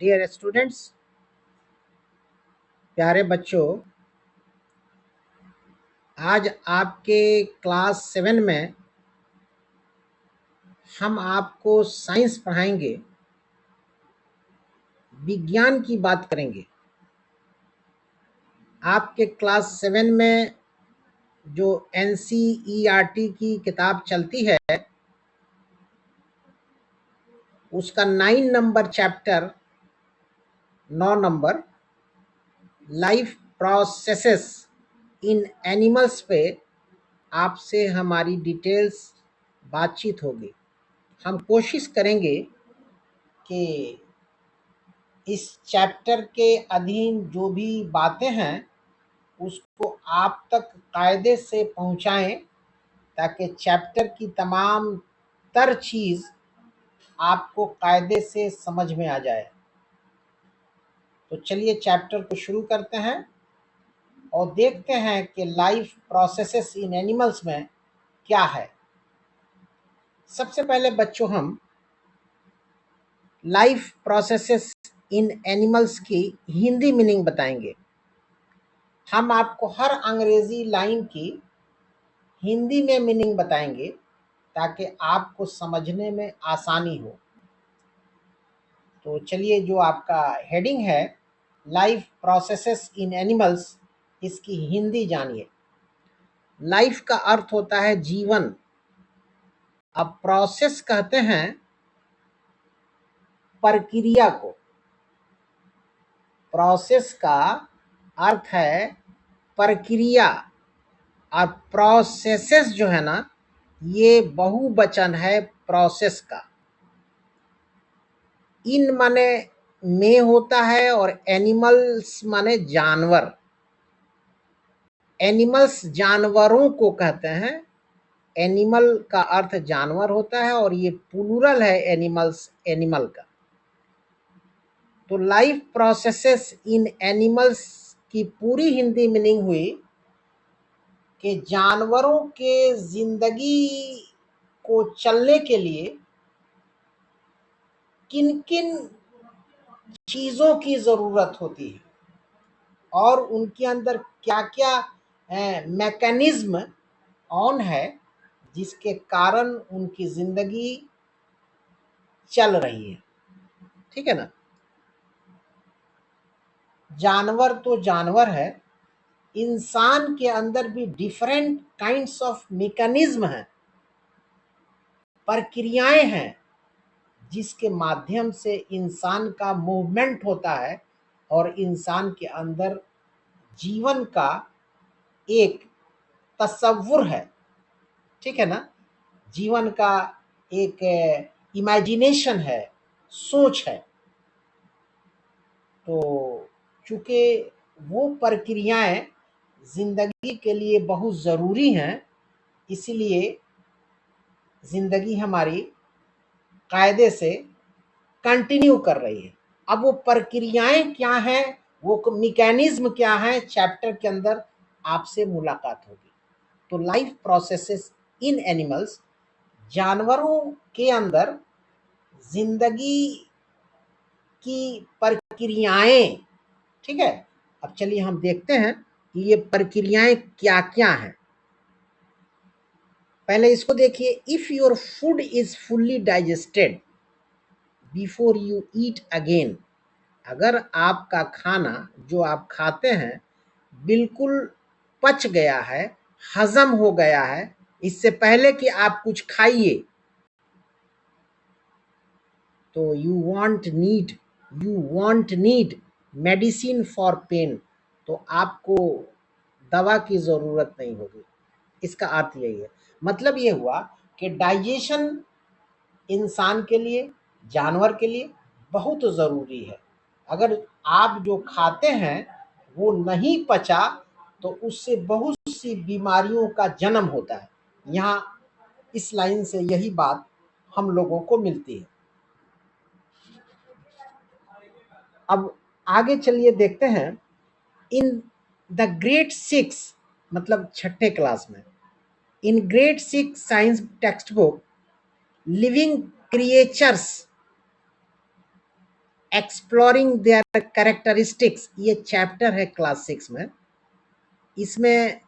Dear students, प्यारे बच्चों, आज आपके क्लास 7 में हम आपको साइंस पढ़ाएंगे, विज्ञान की बात करेंगे। आपके क्लास 7 में जो NCERT की किताब चलती है, उसका 9 number chapter 9 number life processes इन एनिमल्स पे आपसे हमारी डिटेल्स बातचीत होगी। हम कोशिश करेंगे कि इस चैप्टर के अधीन जो भी बातें हैं उसको आप तक कायदे से पहुंचाएं, ताकि चैप्टर की तमाम तर चीज़ आपको कायदे से समझ में आ जाए। तो चलिए चैप्टर को शुरू करते हैं और देखते हैं कि लाइफ प्रोसेसेस इन एनिमल्स में क्या है। सबसे पहले बच्चों, हम लाइफ प्रोसेसेस इन एनिमल्स की हिंदी मीनिंग बताएंगे। हम आपको हर अंग्रेजी लाइन की हिंदी में मीनिंग बताएंगे ताकि आपको समझने में आसानी हो। तो चलिए, जो आपका हेडिंग है लाइफ प्रोसेसेस इन एनिमल्स, इसकी हिंदी जानिए। लाइफ का अर्थ होता है जीवन। अब प्रोसेस कहते हैं प्रक्रिया को। प्रोसेस का अर्थ है प्रक्रिया, और प्रोसेसेस जो है ना, ये बहुवचन है प्रोसेस का। इन माने में होता है और एनिमल्स माने जानवर। एनिमल्स जानवरों को कहते हैं। एनिमल का अर्थ जानवर होता है और ये प्लूरल है एनिमल्स, एनिमल का। तो लाइफ प्रोसेसेस इन एनिमल्स की पूरी हिंदी मीनिंग हुई कि जानवरों के जिंदगी को चलने के लिए किन किन चीज़ों की ज़रूरत होती है और उनके अंदर क्या क्या मैकेनिज्म ऑन है, जिसके कारण उनकी ज़िंदगी चल रही है। ठीक है ना। जानवर तो जानवर है, इंसान के अंदर भी डिफरेंट काइंड्स ऑफ मैकेनिज्म हैं, प्रक्रियाएं हैं, जिसके माध्यम से इंसान का मूवमेंट होता है और इंसान के अंदर जीवन का एक तसव्वुर है। ठीक है ना। जीवन का एक इमेजिनेशन है, सोच है। तो चूंकि वो प्रक्रियाएं जिंदगी के लिए बहुत ज़रूरी हैं, इसलिए जिंदगी हमारी कायदे से कंटिन्यू कर रही है। अब वो प्रक्रियाएं क्या हैं, वो मैकेनिज्म क्या है, चैप्टर के अंदर आपसे मुलाकात होगी। तो लाइफ प्रोसेसेस इन एनिमल्स, जानवरों के अंदर जिंदगी की प्रक्रियाएं। ठीक है। अब चलिए हम देखते हैं कि ये प्रक्रियाएं क्या क्या हैं। पहले इसको देखिए। If your food is fully digested before you eat again, अगर आपका खाना जो आप खाते हैं बिल्कुल पच गया है, हजम हो गया है, इससे पहले कि आप कुछ खाइए, तो you want need medicine for pain, तो आपको दवा की ज़रूरत नहीं होगी। इसका अर्थ यही है। मतलब ये हुआ कि डाइजेशन इंसान के लिए, जानवर के लिए बहुत ज़रूरी है। अगर आप जो खाते हैं वो नहीं पचा, तो उससे बहुत सी बीमारियों का जन्म होता है। यहाँ इस लाइन से यही बात हम लोगों को मिलती है। अब आगे चलिए देखते हैं। इन द ग्रेड 6, मतलब छठे क्लास में, in grade 6 science text book living creatures, exploring there characteristics, ये चैप्टर है क्लास 6 में। इसमें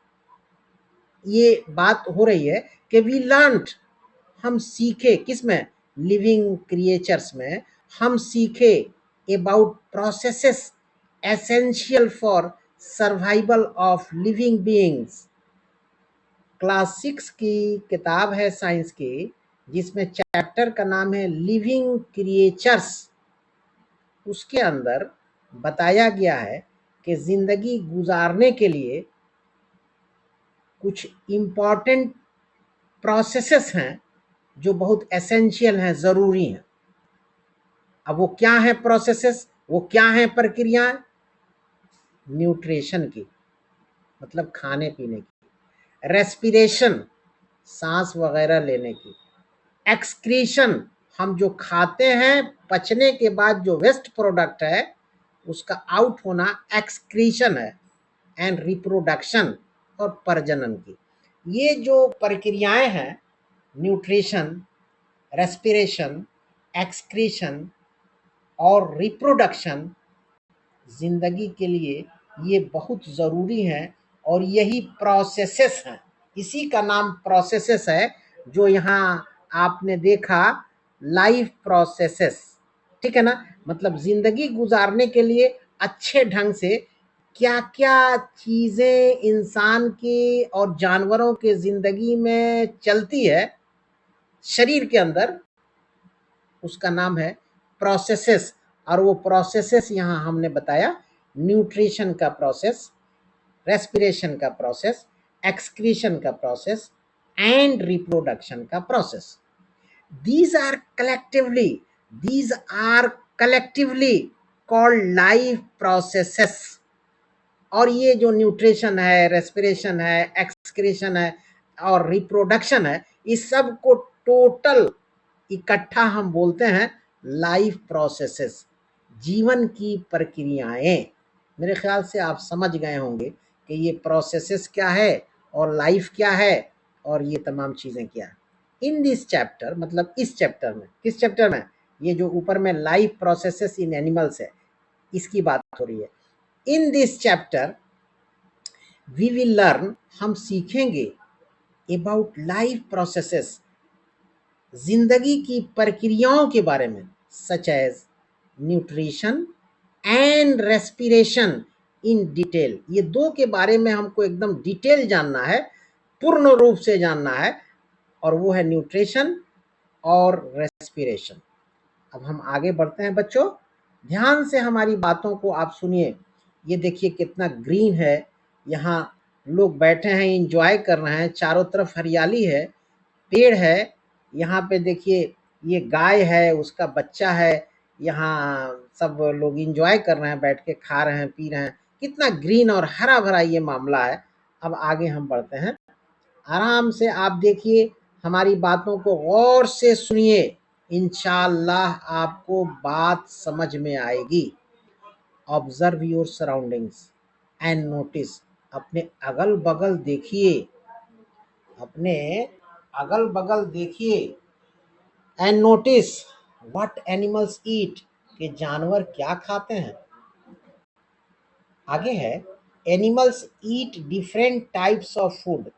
ये बात हो रही है कि वी लर्नड, हम सीखे, किसमें, लिविंग क्रिएचर्स में हम सीखे about processes essential for survival of living beings. Class 6 की किताब है साइंस की, जिसमें चैप्टर का नाम है लिविंग क्रिएचर्स। उसके अंदर बताया गया है कि जिंदगी गुजारने के लिए कुछ इम्पॉर्टेंट प्रोसेसेस हैं जो बहुत एसेंशियल हैं, ज़रूरी हैं। अब वो क्या है प्रोसेसेस, वो क्या है प्रक्रियाएं? न्यूट्रिशन की, मतलब खाने पीने की, रेस्पिरेशन, सांस वगैरह लेने की, एक्सक्रीशन, हम जो खाते हैं पचने के बाद जो वेस्ट प्रोडक्ट है उसका आउट होना एक्सक्रीशन है, एंड रिप्रोडक्शन, और प्रजनन की। ये जो प्रक्रियाएं हैं, न्यूट्रिशन, रेस्पिरेशन, एक्सक्रीशन और रिप्रोडक्शन, जिंदगी के लिए ये बहुत ज़रूरी हैं, और यही प्रोसेसेस हैं, इसी का नाम प्रोसेसेस है जो यहाँ आपने देखा, लाइफ प्रोसेसेस। ठीक है ना, मतलब जिंदगी गुजारने के लिए अच्छे ढंग से क्या क्या चीज़ें इंसान की और जानवरों के जिंदगी में चलती है शरीर के अंदर, उसका नाम है प्रोसेसेस। और वो प्रोसेसेस यहाँ हमने बताया, न्यूट्रिशन का प्रोसेस, रेस्पिरेशन का प्रोसेस, एक्सक्रीशन का प्रोसेस एंड रिप्रोडक्शन का process. these are collectively these are collectively called life processes। और ये जो न्यूट्रिशन है, रेस्पिरेशन है, एक्सक्रीशन है और रिप्रोडक्शन है, इस सब को टोटल इकट्ठा हम बोलते हैं लाइफ प्रोसेसेस, जीवन की प्रक्रियाएं। मेरे ख्याल से आप समझ गए होंगे कि ये प्रोसेसेस क्या है और लाइफ क्या है और ये तमाम चीज़ें क्या है। इन दिस चैप्टर, मतलब इस चैप्टर में, किस चैप्टर में, ये जो ऊपर में लाइफ प्रोसेसेस इन एनिमल्स है, इसकी बात हो रही है। In this chapter we will learn, हम सीखेंगे अबाउट लाइफ प्रोसेसेस, जिंदगी की प्रक्रियाओं के बारे में, such as nutrition and respiration in detail. ये दो के बारे में हमको एकदम डिटेल जानना है, पूर्ण रूप से जानना है, और वो है न्यूट्रिशन और रेस्पिरेशन। अब हम आगे बढ़ते हैं बच्चों, ध्यान से हमारी बातों को आप सुनिए। ये देखिए कितना ग्रीन है, यहाँ लोग बैठे हैं, इंजॉय कर रहे हैं, चारों तरफ हरियाली है, पेड़ है। यहाँ पे देखिए ये गाय है, उसका बच्चा है, यहाँ सब लोग इंजॉय कर रहे हैं, बैठ के खा रहे हैं, पी रहे हैं। कितना ग्रीन और हरा भरा ये मामला है। अब आगे हम बढ़ते हैं, आराम से आप देखिए, हमारी बातों को गौर से सुनिए, इंशाअल्लाह आपको बात समझ में आएगी। Observe your surroundings and notice, अपने अगल बगल देखिए, अपने अगल बगल देखिए, and notice what animals eat, कि जानवर क्या खाते हैं। आगे है, animals eat different types of food,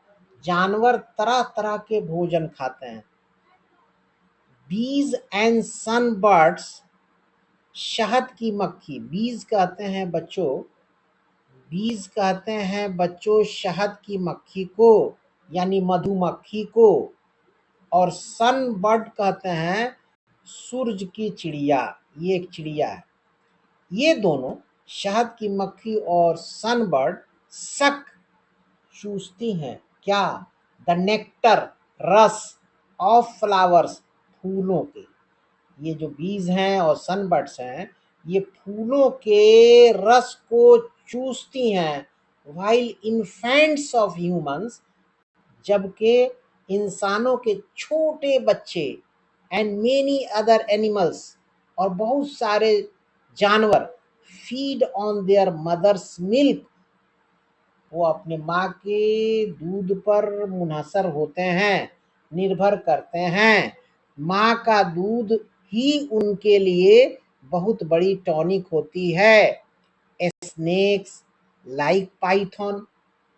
जानवर तरह तरह के भोजन खाते हैं। बीज एंड सन बर्ड्स, शहद की मक्खी, बीज कहते हैं बच्चों, बीज कहते हैं बच्चों शहद की मक्खी को, यानी मधुमक्खी को। और सन बर्ड कहते हैं सूरज की चिड़िया, ये एक चिड़िया है। ये दोनों, शहद की मक्खी और सन बर्ड, सक, चूसती हैं क्या, द नेक्टर, रस, ऑफ फ्लावर्स, फूलों के। ये जो बीज हैं और सनबर्ड्स हैं, ये फूलों के रस को चूसती हैं। वाइल इन्फेंट्स ऑफ ह्यूमंस, जबकि इंसानों के छोटे बच्चे, एंड मेनी अदर एनिमल्स, और बहुत सारे जानवर, feed on their mother's milk, वो अपने माँ के दूध पर मुनहसर होते हैं, निर्भर करते हैं। माँ का दूध ही उनके लिए बहुत बड़ी टॉनिक होती है। स्नेक्स लाइक पाइथन,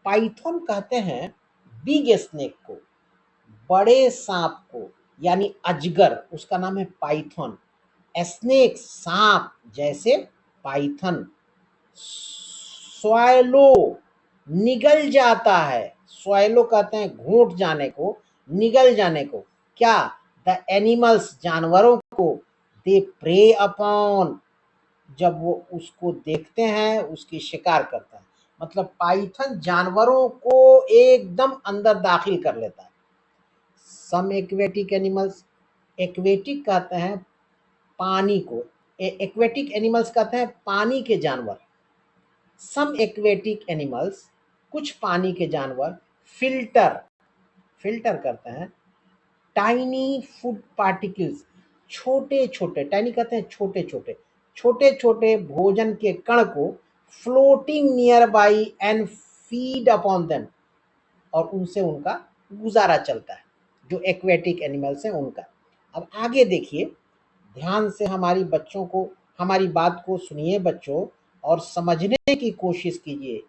पाइथन कहते हैं बिग स्नेक को, बड़े सांप को, यानी अजगर, उसका नाम है पाइथन। स्नेक सांप जैसे पाइथन। स्वैलो निगल जाता है, स्वैलो कहते हैं घोंट जाने को, निगल जाने को। क्या? द एनिमल्स जानवरों को, दे प्रे अपॉन, जब वो उसको देखते हैं उसकी शिकार करता है। मतलब पाइथन जानवरों को एकदम अंदर दाखिल कर लेता है। सम एक्वेटिक एनिमल्स, एक्वेटिक कहते हैं पानी को, एक्वेटिक एनिमल्स कहते हैं पानी के जानवर। सम एक्वेटिक एनिमल्स, कुछ पानी के जानवर, फिल्टर, फिल्टर करते हैं टाइनी फूड पार्टिकल्स, छोटे छोटे, टाइनी कहते हैं छोटे छोटे, छोटे छोटे भोजन के कण को, floating near by and feed upon them, और उनसे उनका गुजारा चलता है, जो एक्वेटिक एनिमल्स हैं उनका। अब आगे देखिए, ध्यान से हमारी बात को सुनिए बच्चों, और समझने की कोशिश कीजिए।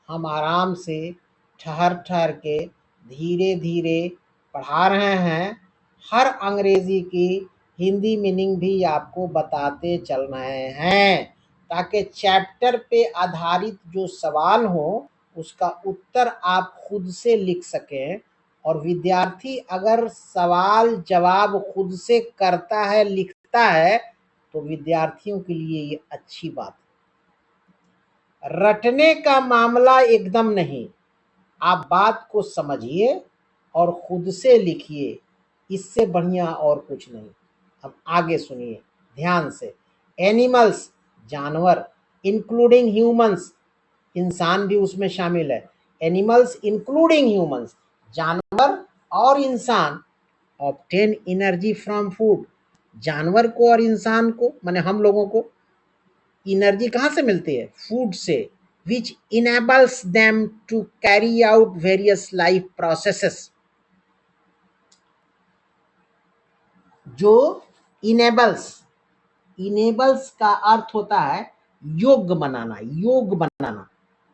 हम आराम से ठहर ठहर के धीरे धीरे पढ़ा रहे हैं। हर अंग्रेजी की हिंदी मीनिंग भी आपको बताते चल रहे हैं, ताकि चैप्टर पे आधारित जो सवाल हो उसका उत्तर आप खुद से लिख सकें। और विद्यार्थी अगर सवाल जवाब खुद से करता है, लिखता है, तो विद्यार्थियों के लिए ये अच्छी बात है। रटने का मामला एकदम नहीं, आप बात को समझिए और खुद से लिखिए, इससे बढ़िया और कुछ नहीं। अब आगे सुनिए ध्यान से। एनिमल्स जानवर, इंक्लूडिंग ह्यूमंस, इंसान भी उसमें शामिल है। एनिमल्स इंक्लूडिंग ह्यूमंस, जानवर और इंसान, ऑब्टेन एनर्जी फ्रॉम फूड, जानवर को और इंसान को, माने हम लोगों को एनर्जी कहाँ से मिलती है? फूड से। Which enables them to carry out various life processes, जो इनेबल्स, इनेबल्स का अर्थ होता है योग्य बनाना, योग्य बनाना।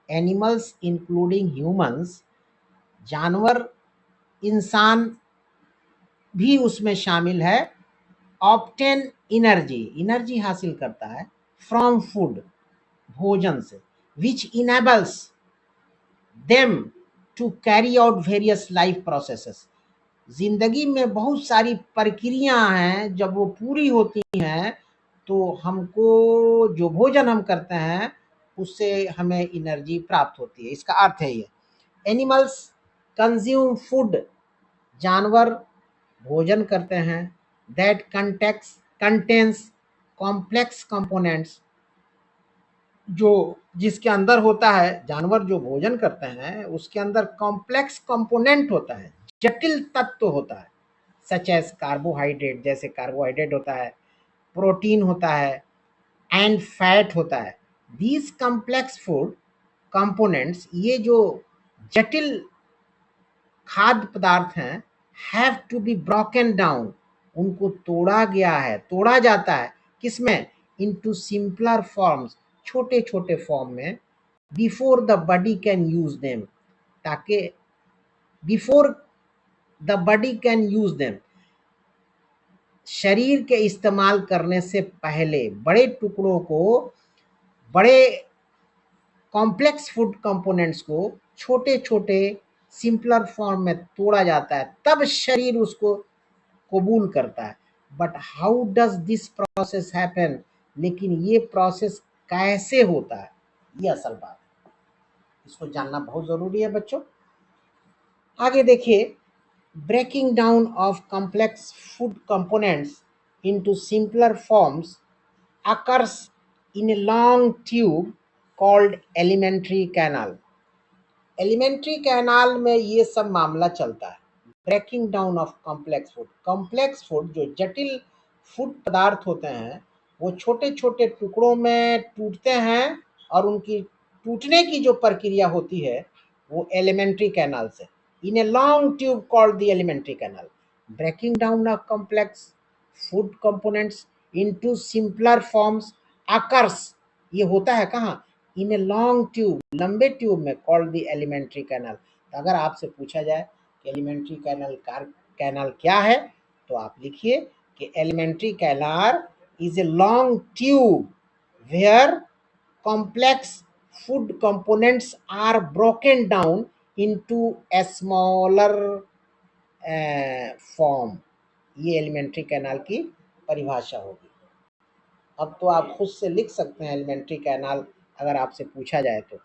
एनिमल्स इंक्लूडिंग ह्यूमंस, जानवर, इंसान भी उसमें शामिल है। ऑब्टेन एनर्जी, एनर्जी हासिल करता है फ्रॉम फूड, भोजन से। Which enables them to carry out various life processes, जिंदगी में बहुत सारी प्रक्रिया हैं, जब वो पूरी होती हैं तो हमको जो भोजन हम करते हैं उससे हमें एनर्जी प्राप्त होती है, इसका अर्थ है ये। एनिमल्स कंज्यूम फूड, जानवर भोजन करते हैं। दैट कंटेंस कॉम्प्लेक्स कंपोनेंट्स, जो जिसके अंदर होता है, जानवर जो भोजन करते हैं उसके अंदर कॉम्प्लेक्स कंपोनेंट होता है, जटिल तत्व होता है। सच एज कार्बोहाइड्रेट, जैसे कार्बोहाइड्रेट होता है, प्रोटीन होता है, एंड फैट होता है। दीज कॉम्प्लेक्स फूड कंपोनेंट्स, ये जो जटिल खाद्य पदार्थ हैं, have to be broken down, उनको तोड़ा गया है, तोड़ा जाता है किसमें? इनटू सिंपलर फॉर्म्स, छोटे छोटे फॉर्म में। Before the body can use them, ताकि before the body can use them, शरीर के इस्तेमाल करने से पहले बड़े टुकड़ों को, बड़े कॉम्प्लेक्स फूड कंपोनेंट्स को छोटे छोटे सिंपलर फॉर्म में तोड़ा जाता है, तब शरीर उसको कबूल करता है। But how does this process happen, लेकिन ये प्रोसेस कैसे होता है, ये असल बात है, इसको जानना बहुत जरूरी है बच्चों। आगे देखिए, breaking down of complex food components into simpler forms occurs in a long tube called alimentary canal. Alimentary canal में ये सब मामला चलता है। Breaking down of complex food, complex food जो जटिल फूड पदार्थ होते हैं वो छोटे छोटे टुकड़ों में टूटते हैं, और उनकी टूटने की जो प्रक्रिया होती है वो एलिमेंट्री कैनाल से। In a long tube called the alimentary canal, breaking down of complex food components into simpler forms occurs, ये होता है कहाँ, in a long tube, लंबे ट्यूब में, called the alimentary canal। तो अगर आपसे पूछा जाए कि एलिमेंट्री कैनाल क्या है, तो आप लिखिए कि alimentary canal is a long tube where complex food components are broken down into a smaller form. ये एलिमेंट्री कैनाल की परिभाषा होगी। अब तो आप खुद से लिख सकते हैं एलिमेंट्री कैनाल अगर आपसे पूछा जाए तो।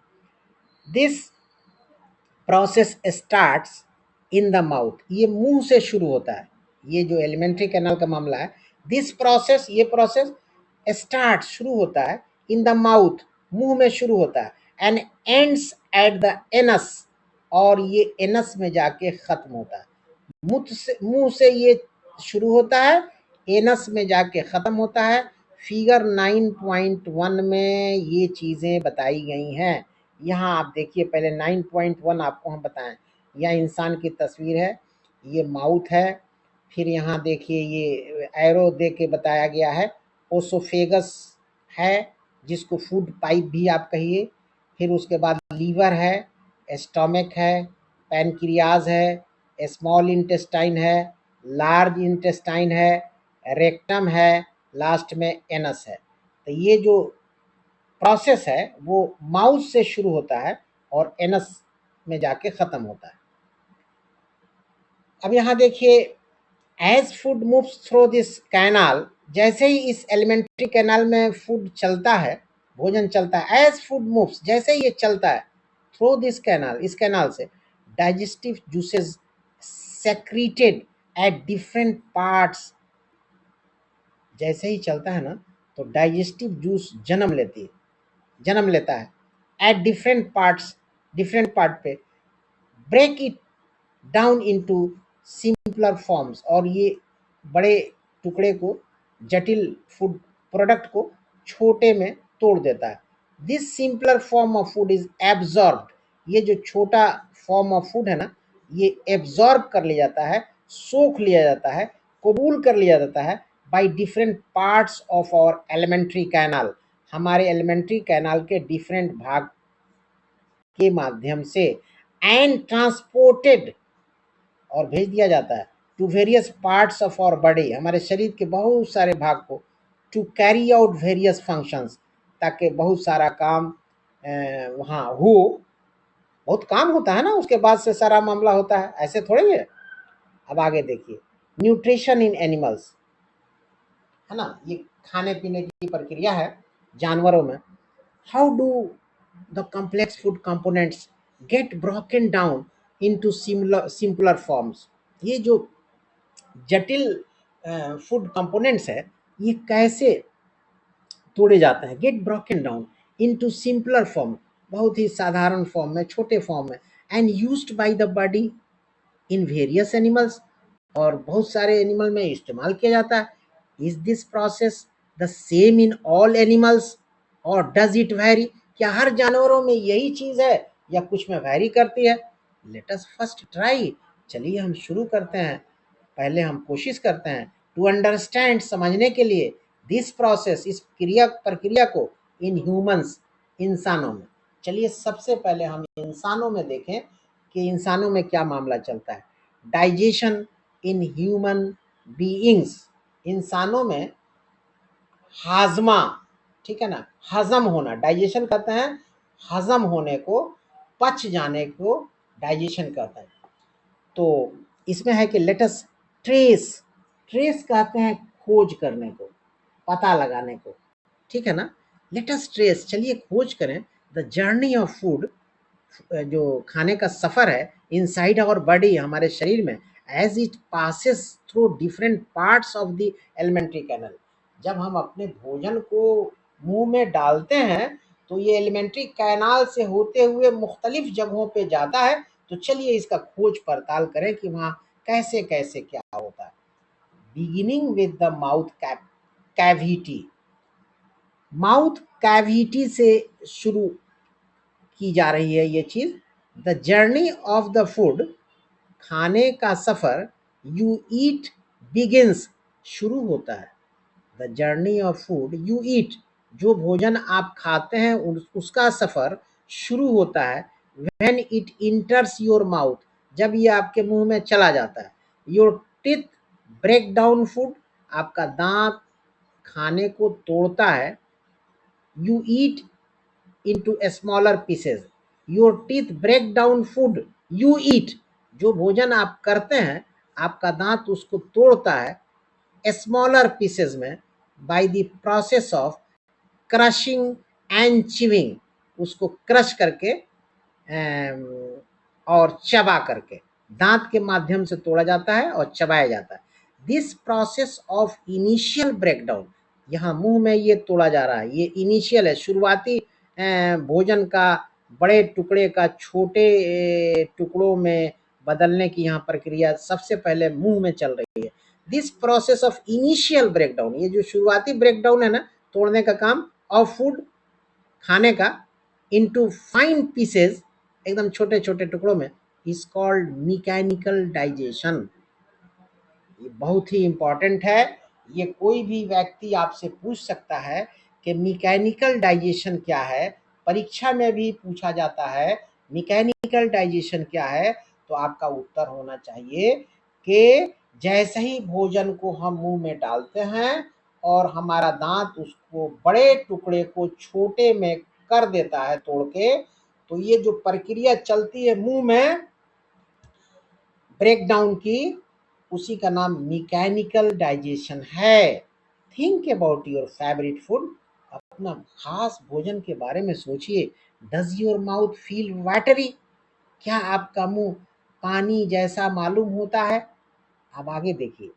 This process starts in the mouth, ये मुंह से शुरू होता है। ये जो एलिमेंट्री कैनाल का मामला है, दिस प्रोसेस, ये प्रोसेस स्टार्ट शुरू होता है, इन द माउथ, मुंह में शुरू होता है, and ends at the anus, और ये एनस में जाके खत्म होता है। मुंह से ये शुरू होता है, एनस में जाके खत्म होता है। फिगर 9.1 में ये चीजें बताई गई हैं। यहाँ आप देखिए, पहले 9.1 आपको हम बताएं। यह इंसान की तस्वीर है, ये माउथ है, फिर यहाँ देखिए ये एरो दे के बताया गया है, ओसोफेगस है जिसको फूड पाइप भी आप कहिए, फिर उसके बाद लीवर है, स्टमक है, पैनक्रियाज है, स्मॉल इंटेस्टाइन है, लार्ज इंटेस्टाइन है, रेक्टम है, लास्ट में एनस है। तो ये जो प्रोसेस है वो माउथ से शुरू होता है और एनस में जाके खत्म होता है। अब यहाँ देखिए, as food moves through this canal, जैसे ही इस एलिमेंट्री कैनाल में फूड चलता है, भोजन चलता है, एज फूड मूव्स, जैसे ही ये चलता है थ्रू दिस कैनाल, इस कैनाल से, digestive juices secreted eight different parts, जैसे ही चलता है ना तो डाइजेस्टिव जूस जन्म लेता है at different parts, different part पे, break it down into simpler forms, और ये बड़े टुकड़े को, जटिल फूड प्रोडक्ट को छोटे में तोड़ देता है। This simpler form of food is absorbed, ये जो छोटा फॉर्म ऑफ फूड है ना, ये एब्जॉर्ब कर लिया जाता है, सोख लिया जाता है, कबूल कर लिया जाता है by different parts of our alimentary canal, हमारे एलिमेंट्री कैनाल के डिफरेंट भाग के माध्यम से, एंड ट्रांसपोर्टेड, और भेज दिया जाता है, to various parts of our body, हमारे शरीर के बहुत सारे भाग को, to carry out various functions, ताकि बहुत सारा काम वहाँ हो। बहुत काम होता है ना, उसके बाद से सारा मामला होता है, ऐसे थोड़ी है। अब आगे देखिए, न्यूट्रिशन इन एनिमल्स, है ना, ये खाने पीने की प्रक्रिया है जानवरों में। How do the complex food components get broken down into simpler forms, ये जो जटिल फूड कंपोनेंट्स है ये कैसे तोड़े जाते हैं, get broken down into simpler form, बहुत ही साधारण फॉर्म में, छोटे फॉर्म में, and used by the body in various animals, और बहुत सारे एनिमल में इस्तेमाल किया जाता है। Is this process the same in all animals और डज इट वेरी, क्या हर जानवरों में यही चीज है या कुछ में वेरी करती है? लेट अस फर्स्ट ट्राई, चलिए हम शुरू करते हैं, पहले हम कोशिश करते हैं टू अंडरस्टैंड, समझने के लिए, दिस प्रोसेस, इस प्रक्रिया को, इन ह्यूमंस, इंसानों में। चलिए सबसे पहले हम इंसानों में देखें कि इंसानों में क्या मामला चलता है। डाइजेशन इन ह्यूमन बीइंग्स, इंसानों में हाजमा, ठीक है ना, हजम होना, डाइजेशन कहते हैं हजम होने को, पच जाने को डाइजेशन कहते हैं। तो इसमें है कि लेटस ट्रेस, ट्रेस कहते हैं खोज करने को, पता लगाने को, ठीक है ना। लेटस ट्रेस, चलिए खोज करें, द जर्नी ऑफ फूड, जो खाने का सफर है, इनसाइड आवर बॉडी, हमारे शरीर में, as it passes through different parts of the alimentary canal, जब हम अपने भोजन को मुंह में डालते हैं तो ये एलिमेंट्री कैनाल से होते हुए मुख्तलिफ जगहों पे जाता है। तो चलिए इसका खोज पड़ताल करें कि वहाँ कैसे कैसे क्या होता है। Beginning with the mouth cavity, mouth cavity से शुरू की जा रही है ये चीज। The journey of the food, खाने का सफर, यू ईट बिगिंस, शुरू होता है, the journey of food you eat, जो भोजन आप खाते हैं उसका सफ़र शुरू होता है when it enters your mouth, जब ये आपके मुंह में चला जाता है। Your teeth break down food, आपका दांत खाने को तोड़ता है। You eat into a smaller pieces, your teeth break down food you eat, जो भोजन आप करते हैं आपका दांत उसको तोड़ता है स्मॉलर पीसेस में by the process of crushing and chewing, उसको क्रश करके और चबा करके दांत के माध्यम से तोड़ा जाता है और चबाया जाता है। This process of initial breakdown, यहाँ मुंह में ये तोड़ा जा रहा है, ये इनिशियल है, शुरुआती भोजन का बड़े टुकड़े का छोटे टुकड़ों में बदलने की यहाँ प्रक्रिया सबसे पहले मुंह में चल रही है। This process of initial breakdown, ये जो शुरुआती ब्रेकडाउन है ना, तोड़ने का काम ऑफ फूड, खाने का, इनटू फाइन पीसेस, एकदम छोटे छोटे टुकड़ों में, इज कॉल्ड मैकेनिकल डाइजेशन। ये बहुत ही इंपॉर्टेंट है। ये कोई भी व्यक्ति आपसे पूछ सकता है कि मैकेनिकल डाइजेशन क्या है, परीक्षा में भी पूछा जाता है मैकेनिकल डाइजेशन क्या है, तो आपका उत्तर होना चाहिए कि जैसे ही भोजन को हम मुंह में डालते हैं और हमारा दांत उसको बड़े टुकड़े को छोटे में कर देता है तोड़ के, तो ये जो प्रक्रिया चलती है मुंह में ब्रेक डाउन की, उसी का नाम मैकेनिकल डाइजेशन है। Think about your favourite food, अपना खास भोजन के बारे में सोचिए। Does your mouth feel watery, क्या आपका मुंह पानी जैसा मालूम होता है? अब आगे देखिए।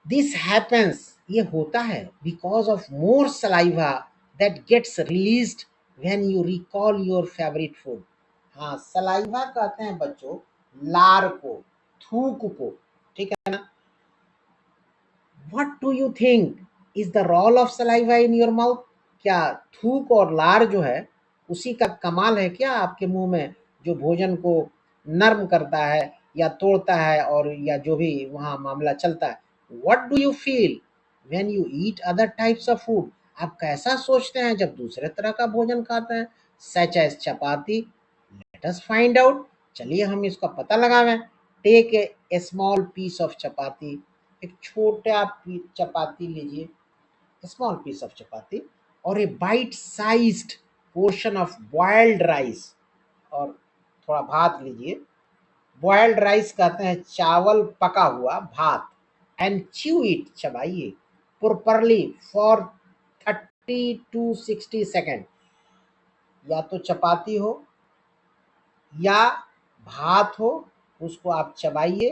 दिस हैपेंस, ये होता है because of more saliva that gets released when you recall your favourite food. हाँ, सलाइवा कहते हैं बच्चों लार को, थूक को, ठीक है ना। What do you think is the role of saliva in your mouth, क्या थूक और लार जो है उसी का कमाल है क्या आपके मुंह में, जो भोजन को नर्म करता है या तोड़ता है और या जो भी वहाँ मामला चलता है। What do you feel when you eat other types of food, आप कैसा सोचते हैं जब दूसरे तरह का भोजन खाते हैं, such as chapati. Let us find out, चलिए हम इसका पता लगावें। Take a small piece of chapati, एक छोटा चपाती लीजिए, स्मॉल पीस ऑफ चपाती, और a bite sized portion of boiled rice, और थोड़ा भात लीजिए। बॉइल्ड राइस कहते हैं चावल पका हुआ भात। एंड च्यू इट, चबाइए, प्रॉपरली फॉर 30 to 60 सेकेंड। या तो चपाती हो या भात हो, उसको आप चबाइए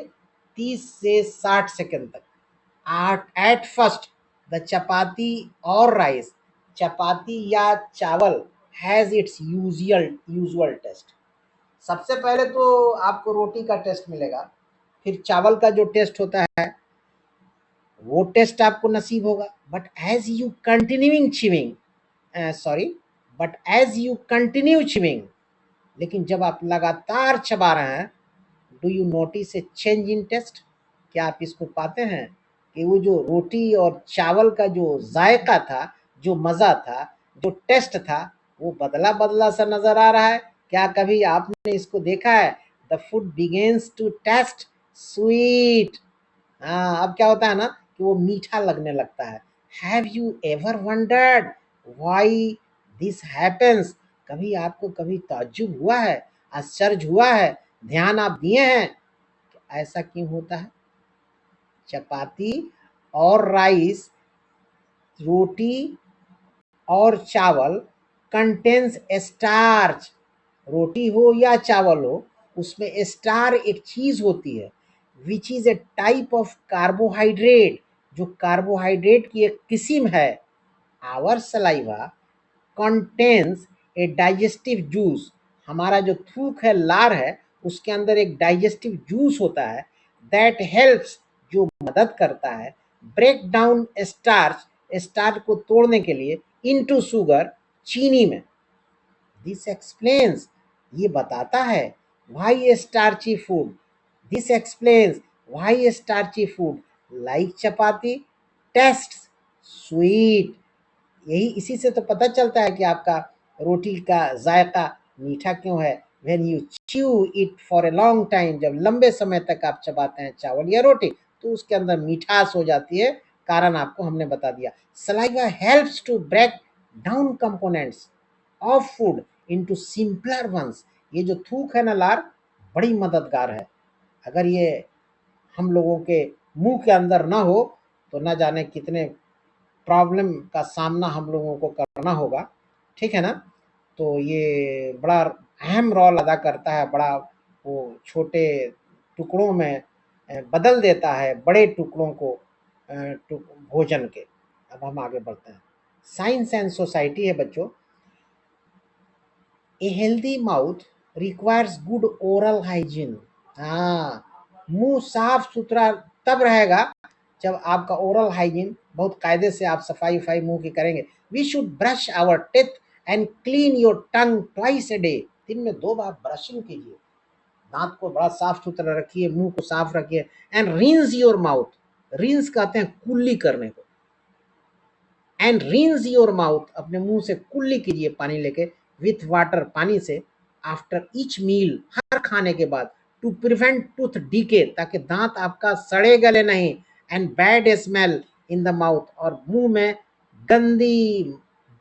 30 से 60 सेकेंड तक। एट फर्स्ट द चपाती और राइस, चपाती या चावल हैज इट्स यूजुअल टेस्ट। सबसे पहले तो आपको रोटी का टेस्ट मिलेगा, फिर चावल का जो टेस्ट होता है वो टेस्ट आपको नसीब होगा। But as you continuing chewing, sorry, but as you continue chewing, लेकिन जब आप लगातार चबा रहे हैं, do you notice a change in taste, क्या आप इसको पाते हैं कि वो जो रोटी और चावल का जो जायका था, जो मज़ा था, जो टेस्ट था, वो बदला बदला सा नज़र आ रहा है? क्या कभी आपने इसको देखा है? The food begins to taste sweet. हाँ, अब क्या होता है ना कि वो मीठा लगने लगता है। Have you ever wondered why this happens, कभी आपको कभी ताज्जुब हुआ है, आश्चर्य हुआ है, ध्यान आप दिए हैं कि ऐसा क्यों होता है? चपाती और राइस, रोटी और चावल कंटेन्स स्टार्च, रोटी हो या चावल हो, उसमें स्टार एक चीज होती है which is a type of carbohydrate, जो कार्बोहाइड्रेट की एक किस्म है। Our saliva contains a digestive juice, हमारा जो थूक है, लार है, उसके अंदर एक डाइजेस्टिव जूस होता है दैट हेल्प्स, जो मदद करता है ब्रेक डाउन स्टार्च, स्टार्च को तोड़ने के लिए, इनटू शुगर, चीनी में। दिस एक्सप्लेन्स, ये बताता है why starchy food, this explains why starchy food like chapati test sweet. यही इसी से तो पता चलता है कि आपका रोटी का जायका मीठा क्यों है। When you chew it for a long time, जब लंबे समय तक आप चबाते हैं चावल या रोटी तो उसके अंदर मिठास हो जाती है। कारण आपको हमने बता दिया। Saliva helps to break down components of food into simpler ones. ये जो थूक है ना लार, बड़ी मददगार है। अगर ये हम लोगों के मुंह के अंदर ना हो तो ना जाने कितने प्रॉब्लम का सामना हम लोगों को करना होगा। ठीक है ना। तो ये बड़ा अहम रोल अदा करता है। बड़ा वो छोटे टुकड़ों में बदल देता है बड़े टुकड़ों को भोजन के। अब हम आगे बढ़ते हैं। साइंस एंड सोसाइटी है बच्चों। A healthy mouth requires good oral hygiene. हाँ, मुंह साफ सुथरा तब रहेगा जब आपका ओरल हाइजीन बहुत कायदे से आप सफाई वफाई मुंह की करेंगे। We should brush our teeth and clean your tongue twice a day. दिन में 2 बार ब्रशिंग कीजिए। दांत को बड़ा साफ सुथरा रखिए, मुंह को साफ रखिए। And rinse your mouth. Rinse कहते हैं कुल्ली करने को। एंड रिंस योर माउथ, अपने मुंह से कुल्ली कीजिए पानी लेके, विथ वाटर, पानी से। आफ्टर ईच मील, हर खाने के बाद। टू प्रिवेंट टूथ डीके, ताकि दांत आपका सड़े गले नहीं। And bad smell in the mouth, और मुंह में गंदी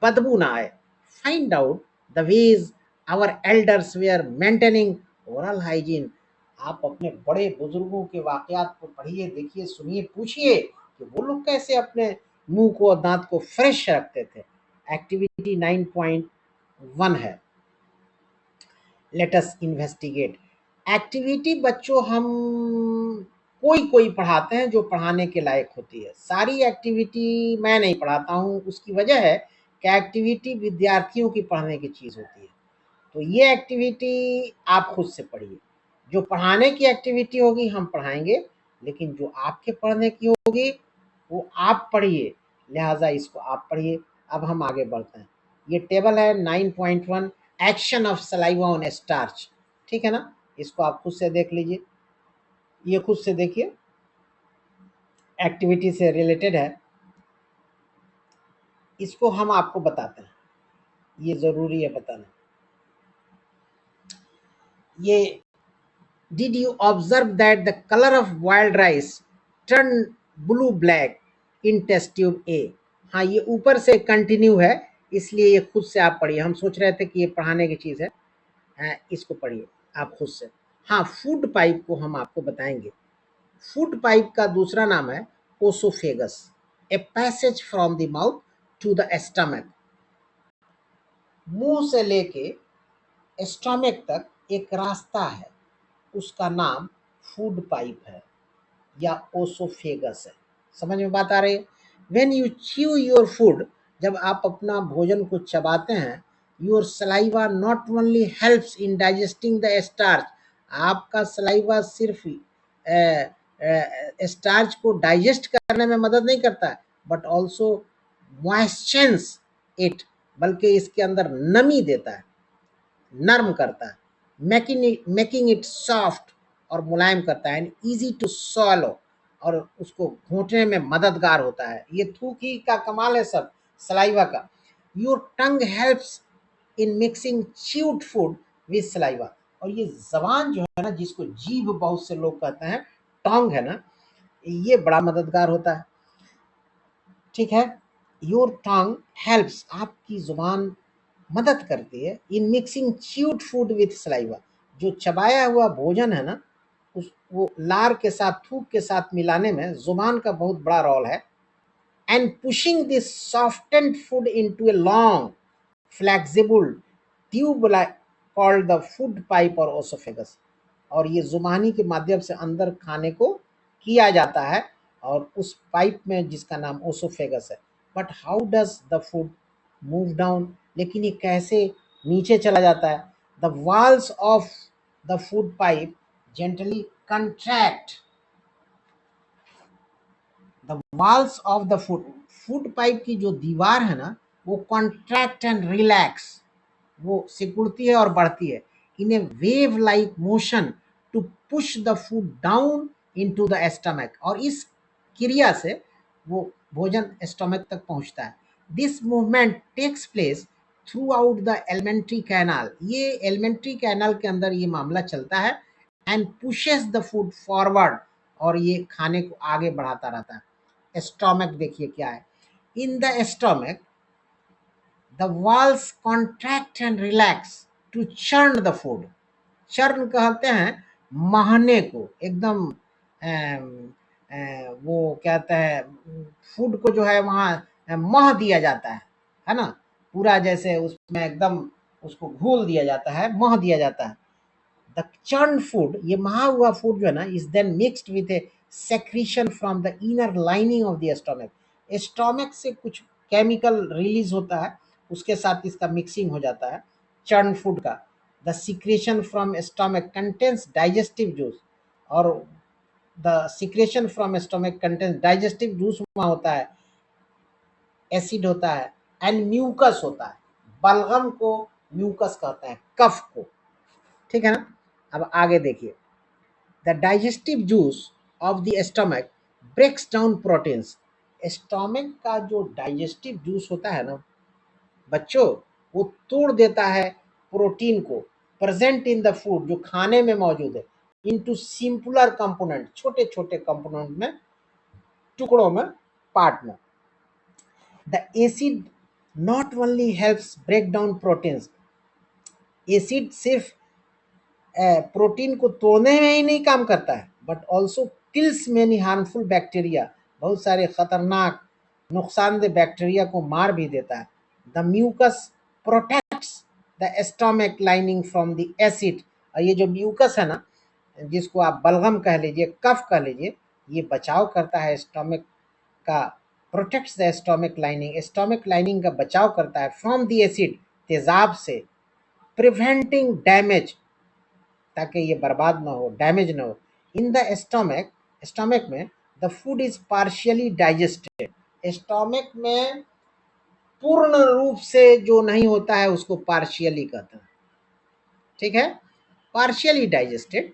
बदबू ना आए। Find out the ways our elders were maintaining oral hygiene. आप अपने बड़े बुजुर्गों के वाकयात को पढ़िए, देखिए, सुनिए, पूछिए कि वो लोग कैसे अपने मुंह को और दांत को फ्रेश रखते थे। एक्टिविटी 9.1 है, लेट अस इन्वेस्टिगेट। एक्टिविटी बच्चों हम कोई कोई पढ़ाते हैं जो पढ़ाने के लायक होती है। सारी एक्टिविटी मैं नहीं पढ़ाता हूँ। उसकी वजह है कि एक्टिविटी विद्यार्थियों की पढ़ने की चीज़ होती है। तो ये एक्टिविटी आप खुद से पढ़िए। जो पढ़ाने की एक्टिविटी होगी हम पढ़ाएंगे, लेकिन जो आपके पढ़ने की होगी वो आप पढ़िए। लिहाजा इसको आप पढ़िए। अब हम आगे बढ़ते हैं। ये टेबल है 9.1, action of saliva on starch. ठीक है ना। इसको आप खुद से देख लीजिए। ये खुद से देखिए, एक्टिविटी से रिलेटेड है। इसको हम आपको बताते हैं, ये ज़रूरी है बताना। ये Did you observe that the color of boiled rice turned blue black in test tube A? हाँ, ये ऊपर से कंटिन्यू है, इसलिए ये खुद से आप पढ़िए। हम सोच रहे थे कि ये पढ़ाने की चीज़ है। इसको पढ़िए आप खुद से। हाँ, फूड पाइप को हम आपको बताएंगे। फूड पाइप का दूसरा नाम है oesophagus, a passage from the mouth to the stomach. मुंह से लेके स्टमक तक एक रास्ता है, उसका नाम फूड पाइप है या ओसोफेगस है। समझ में बात आ रही है। When you chew your food, जब आप अपना भोजन को चबाते हैं, your saliva not only helps in digesting the starch. आपका सलाइवा सिर्फ स्टार्च को डाइजेस्ट करने में मदद नहीं करता है, बट ऑल्सो मॉइस्चर्स इट, बल्कि इसके अंदर नमी देता है, नर्म करता है। मेकिंग इट सॉफ्ट, और मुलायम करता है। एंड ईजी टू सॉलो, और उसको घोंटने में मददगार होता है। ये थूक ही का कमाल है सब, सलाइवा का। Your tongue helps in mixing chewed food with saliva. और ये जबान जो है ना, जिसको जीभ बहुत से लोग कहते हैं, टंग है ना, ये बड़ा मददगार होता है। ठीक है। योर टंग हेल्प्स, आपकी जुबान मदद करती है इन mixing chewed food with saliva. जो चबाया हुआ भोजन है ना, उस वो लार के साथ, थूक के साथ मिलाने में जुबान का बहुत बड़ा रोल है। And pushing this softened food into a long flexible tube called the food pipe और ओसोफेगस। और ये जुबानी के माध्यम से अंदर खाने को किया जाता है, और उस पाइप में जिसका नाम ओसोफेगस है। But how does the food move down, लेकिन ये कैसे नीचे चला जाता है। The walls of the food pipe gently contract. The walls of the food pipe की जो दीवार है ना, वो कॉन्ट्रैक्ट एंड रिलैक्स, वो सिकुड़ती है और बढ़ती है in a wave like motion to push the food down into the stomach. और इस क्रिया से वो भोजन स्टमक तक पहुंचता है। This movement takes place throughout the alimentary canal, ये एलिमेंट्री कैनाल के अंदर ये मामला चलता है, and pushes the food forward, और ये खाने को आगे बढ़ाता रहता है। स्टमक देखिए क्या है, in the stomach the walls contract and relax to churn the food. Churn कहते हैं महने को, एकदम वो कहते हैं फूड को जो है वहाँ मह दिया जाता है ना, पूरा जैसे उसमें एकदम उसको घोल दिया जाता है, मह दिया जाता है। द चर्न फूड, ये महा हुआ फूड जो है ना, is then mixed with a secretion from the inner lining of the stomach. Stomach से कुछ केमिकल रिलीज होता है, उसके साथ इसका मिक्सिंग हो जाता है चर्न फूड का। The secretion from stomach contains digestive juice, और the secretion from stomach contains digestive juice वहाँ होता है, एसिड होता है, एंड म्यूकस होता है। बलगम को म्यूकस कहते हैं, कफ को, ठीक है ना। अब आगे देखिए, the digestive juice of the stomach breaks down proteins. Stomach का जो डाइजेस्टिव जूस होता है ना बच्चों, वो तोड़ देता है प्रोटीन को प्रेजेंट इन द फूड, जो खाने में मौजूद है, इनटू सिंपलर कंपोनेंट, छोटे छोटे कंपोनेंट में, टुकड़ों में, पार्ट में। The acid not only helps break down proteins, acid सिर्फ प्रोटीन को तोड़ने में ही नहीं काम करता है, but also kills many harmful bacteria, बहुत सारे खतरनाक नुकसानदेह बैक्टीरिया को मार भी देता है। The mucus protects the stomach lining from the acid, और ये जो म्यूकस है ना, जिसको आप बलगम कह लीजिए, कफ कह लीजिए, ये बचाव करता है स्टोमक का, प्रोटेक्ट्स द स्टोमक लाइनिंग का बचाव करता है फ्रॉम द एसिड, तेजाब से, प्रिवेंटिंग डैमेज, ताकि ये बर्बाद ना हो, डैमेज ना हो। इन द स्टमक, स्टमक में the food is partially digested, stomach में पूर्ण रूप से जो नहीं होता है उसको पार्शियली कहते हैं, ठीक है, पार्शियली डाइजेस्टेड,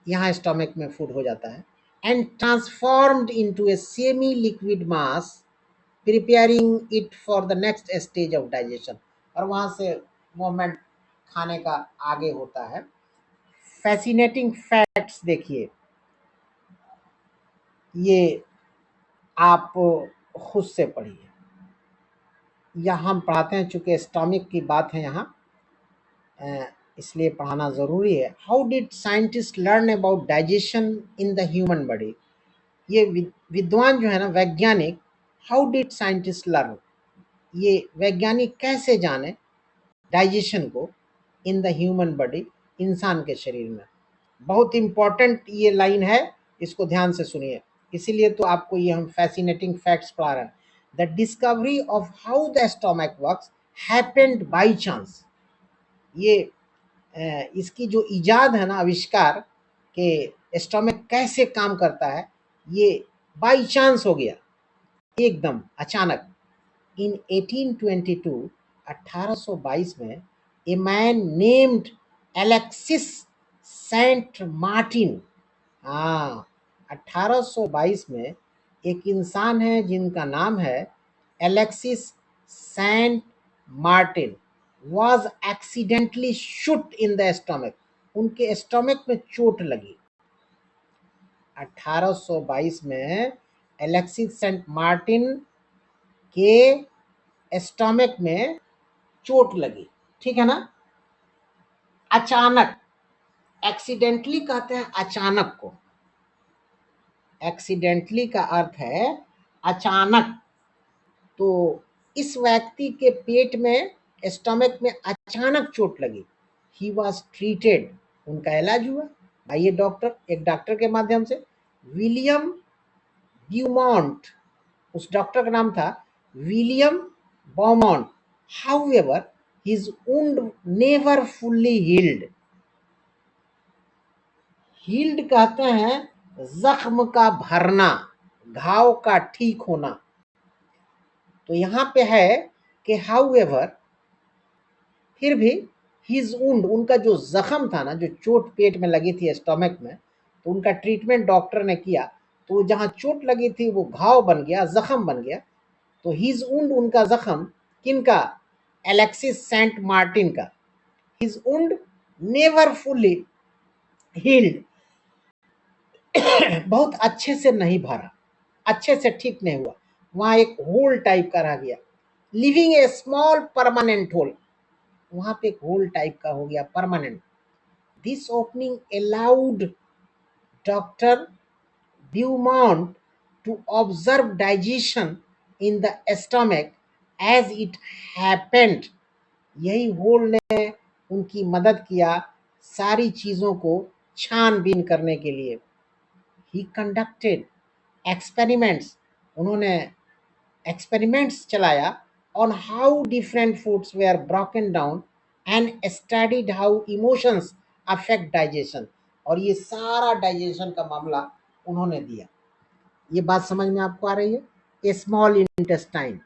यहाँ स्टमक में फूड हो जाता है, and transformed into a semi liquid mass preparing it for the next stage of digestion, और वहां से मूवमेंट खाने का आगे होता है। फैसिनेटिंग फैक्ट्स देखिए, ये आप खुद से पढ़िए, यहाँ हम पढ़ाते हैं, चूंकि स्टॉमिक की बात है यहाँ, इसलिए पढ़ाना ज़रूरी है। How did scientist learn about digestion in the human body, ये विद्वान जो है ना, वैज्ञानिक, हाउ डिड साइंटिस्ट लर्न, ये वैज्ञानिक कैसे जाने डाइजेशन को इन द ह्यूमन बॉडी, इंसान के शरीर में। बहुत इंपॉर्टेंट ये लाइन है, इसको ध्यान से सुनिए, इसीलिए तो आपको ये हम फैसिनेटिंग फैक्ट्स पढ़ा रहे हैं। The discovery of how the stomach works happened by chance, ये इसकी जो इजाद है ना, आविष्कार के स्टोमक कैसे काम करता है, ये बाई चांस हो गया, एकदम अचानक। इन 1822, 1822 में, a man named Alexis Saint Martin, हाँ, 1822 में एक इंसान है जिनका नाम है Alexis Saint Martin, was accidentally shot in the stomach, उनके स्टमक में चोट लगी। 1822 में एलेक्सिस सेंट मार्टिन के स्टमक में चोट लगी, ठीक है ना, अचानक। एक्सीडेंटली कहते हैं अचानक को, एक्सीडेंटली का अर्थ है अचानक। तो इस व्यक्ति के पेट में, स्टमक में अचानक चोट लगी। ही वॉज ट्रीटेड, उनका इलाज हुआ, आइए डॉक्टर, एक डॉक्टर के माध्यम से, विलियम ब्यूमॉन्ट, उस डॉक्टर का नाम था William Beaumont. However his wound never fully healed, healed कहते हैं जख्म का भरना, घाव का ठीक होना। तो यहाँ पे है कि हाउएवर, फिर भी, हिज वुंड, उनका जो जख्म था ना, जो चोट पेट में लगी थी स्टमक में, तो उनका ट्रीटमेंट डॉक्टर ने किया, तो जहाँ चोट लगी थी वो घाव बन गया, जख्म बन गया। तो हिज वुंड, उनका जख्म, किनका? एलेक्सिस सेंट मार्टिन का। His wound never fully healed, बहुत अच्छे से नहीं भरा, अच्छे से ठीक नहीं हुआ, वहां एक होल टाइप का रह गया। लिविंग ए स्मॉल परमानेंट होल, वहां पे एक होल टाइप का हो गया permanent. This opening allowed doctor Beaumont to observe digestion in the stomach as it happened। यही होल ने उनकी मदद किया सारी चीजों को छानबीन करने के लिए। He conducted experiments, उन्होंने एक्सपेरिमेंट्स चलाया on how different foods were broken down and studied how emotions affect digestion। और ये सारा डाइजेशन का मामला उन्होंने दिया। ये बात समझ में आपको आ रही है? स्मॉल इंटेस्टाइन,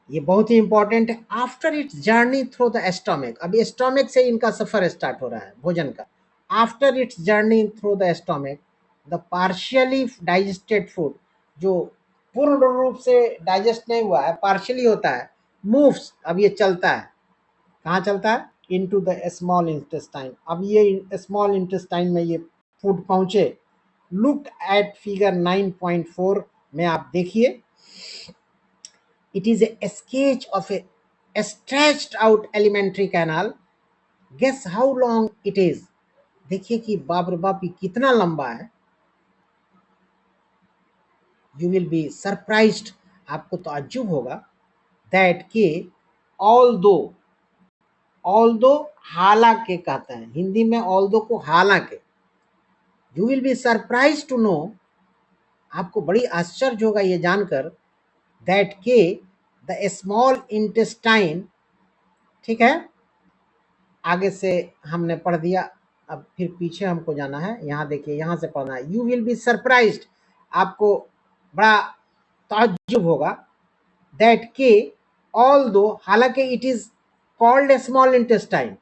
ये बहुत ही इंपॉर्टेंट है। After it's journey through the stomach, अब स्टोमक से इनका सफर स्टार्ट हो रहा है भोजन का। After it's journey through the stomach, the partially digested food, जो पूर्ण रूप से डाइजेस्ट नहीं हुआ है, पार्शियली होता है, मूव्स, अब ये चलता है, कहाँ चलता है? Into the small intestine. अब ये स्मॉल इंटेस्टाइन में ये फूड पहुंचे। लुक एट फिगर 9.4 में आप देखिए, it is a sketch of a stretched out alimentary canal. Guess how long it is. देखिए कि बाप रे बाप, ये कितना लंबा है। यू विल बी सरप्राइज्ड, आपको ताज्जुब होगा, दैट के ऑल दो हालांकि कहते हैं हिंदी में, ऑल दो को हालांकि। You will be surprise to know, आपको बड़ी आश्चर्य होगा ये जानकर, दैट के द स्मॉल इंटेस्टाइन, ठीक है, आगे से हमने पढ़ दिया, अब फिर पीछे हमको जाना है। यहाँ देखिए, यहाँ से पढ़ना है। यू विल बी सरप्राइज्ड, आपको बड़ा ताज्जुब होगा, दैट के ऑल दो, हालांकि it is called a small intestine,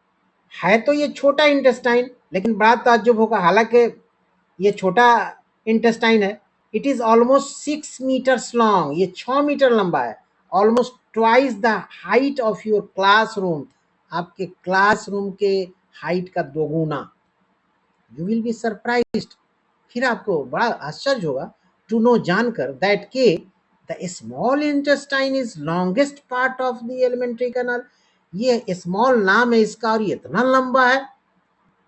है तो ये छोटा इंटेस्टाइन, लेकिन बड़ा ताज्जुब होगा, हालांकि ये छोटा इंटेस्टाइन है। इट इज ऑलमोस्ट 6 मीटर्स लॉन्ग, ये 6 मीटर लंबा है। Almost twice the height of your classroom, आपके क्लासरूम के हाइट का दोगुना। यू विल बी सरप्राइज्ड, फिर आपको बड़ा आश्चर्य होगा, टू नो, जानकर, दैट के the small intestine is longest part of the alimentary canal. ये स्मॉल नाम है इसका और ये इतना लंबा है।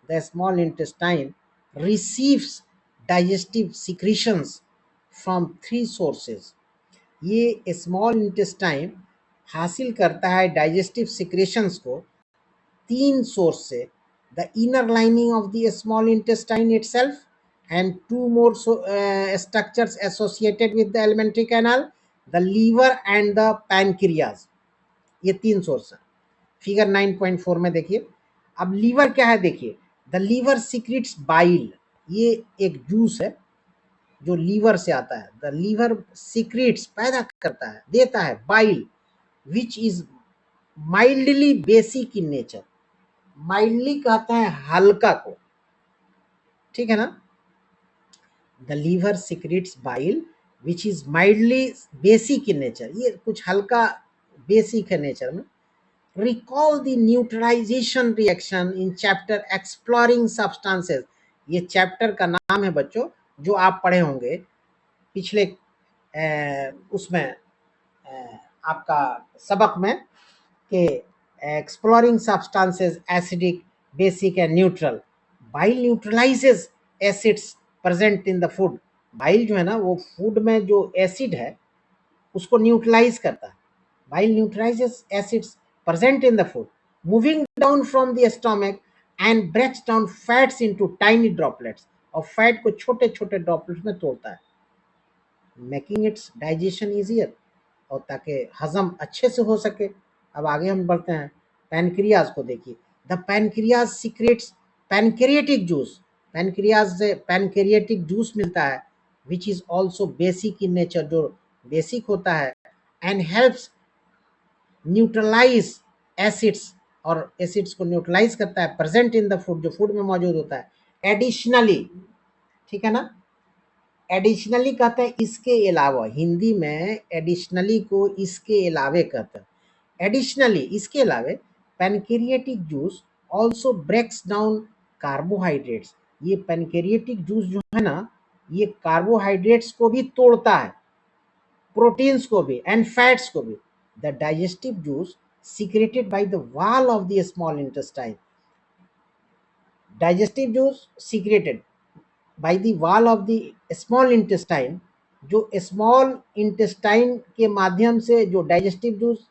The small intestine receives digestive secretions from 3 sources. ये स्मॉल इंटेस्टाइन हासिल करता है डाइजेस्टिव सिक्रेशंस को 3 सोर्स से। The inner lining of the small intestine itself and 2 more structures associated with the alimentary canal, the liver and the pancreas। ये 3 source है। Figure 9.4 में देखिए, अब लीवर क्या है देखिए, द लीवर सीक्रेट्स बाइल, ये एक जूस है जो लीवर से आता है। द लीवर सीक्रेट्स, पैदा करता है, देता है, bile, which is mildly basic in nature. Mildly कहते हैं हल्का को, ठीक है ना। The liver secretes bile which is mildly basic in nature, ये कुछ हल्का बेसिक है नेचर में। Recall the neutralisation reaction in chapter exploring substances, ये चैप्टर का नाम है बच्चों, जो आप पढ़े होंगे पिछले उसमें आपका सबक में, कि exploring substances acidic, basic and neutral. Bile neutralises acids present in the food. Bile जो है ना, वो फूड में जो एसिड है उसको न्यूट्रलाइज करता है। Bile neutralises acids present in the food, moving down from the stomach and breaks down fats into tiny droplets, और फैट को छोटे छोटे ड्रॉपलेट्स में तोड़ता है, मेकिंग इट्स डाइजेशन इजियर, और ताकि हजम अच्छे से हो सके। अब आगे हम बढ़ते हैं, पैनक्रियाज को देखिए। The pancreas secrets pancreatic juice, pancreas से पैनक्रियाटिक जूस मिलता है, which is also basic in nature, जो बेसिक होता है, एंड हेल्प्स न्यूट्रलाइज एसिड्स, और एसिड्स को न्यूट्रलाइज करता है, प्रेजेंट इन द फूड, जो फूड में मौजूद होता है। एडिशनली, ठीक है ना, एडिशनली कहते हैं इसके अलावा, हिंदी में एडिशनली को इसके अलावे कहते हैं। एडिशनली इसके अलावे pancreatic juice also breaks down carbohydrates. ये पैनक्रियाटिक जूस जो है ना, ये कार्बोहाइड्रेट्स को भी तोड़ता है, प्रोटीन्स को भी एंड फैट्स को भी। The digestive juice secreted by the wall of the small intestine. Digestive juice secreted by the wall of the small intestine, जो स्मॉल इंटेस्टाइन के माध्यम से जो डाइजेस्टिव जूस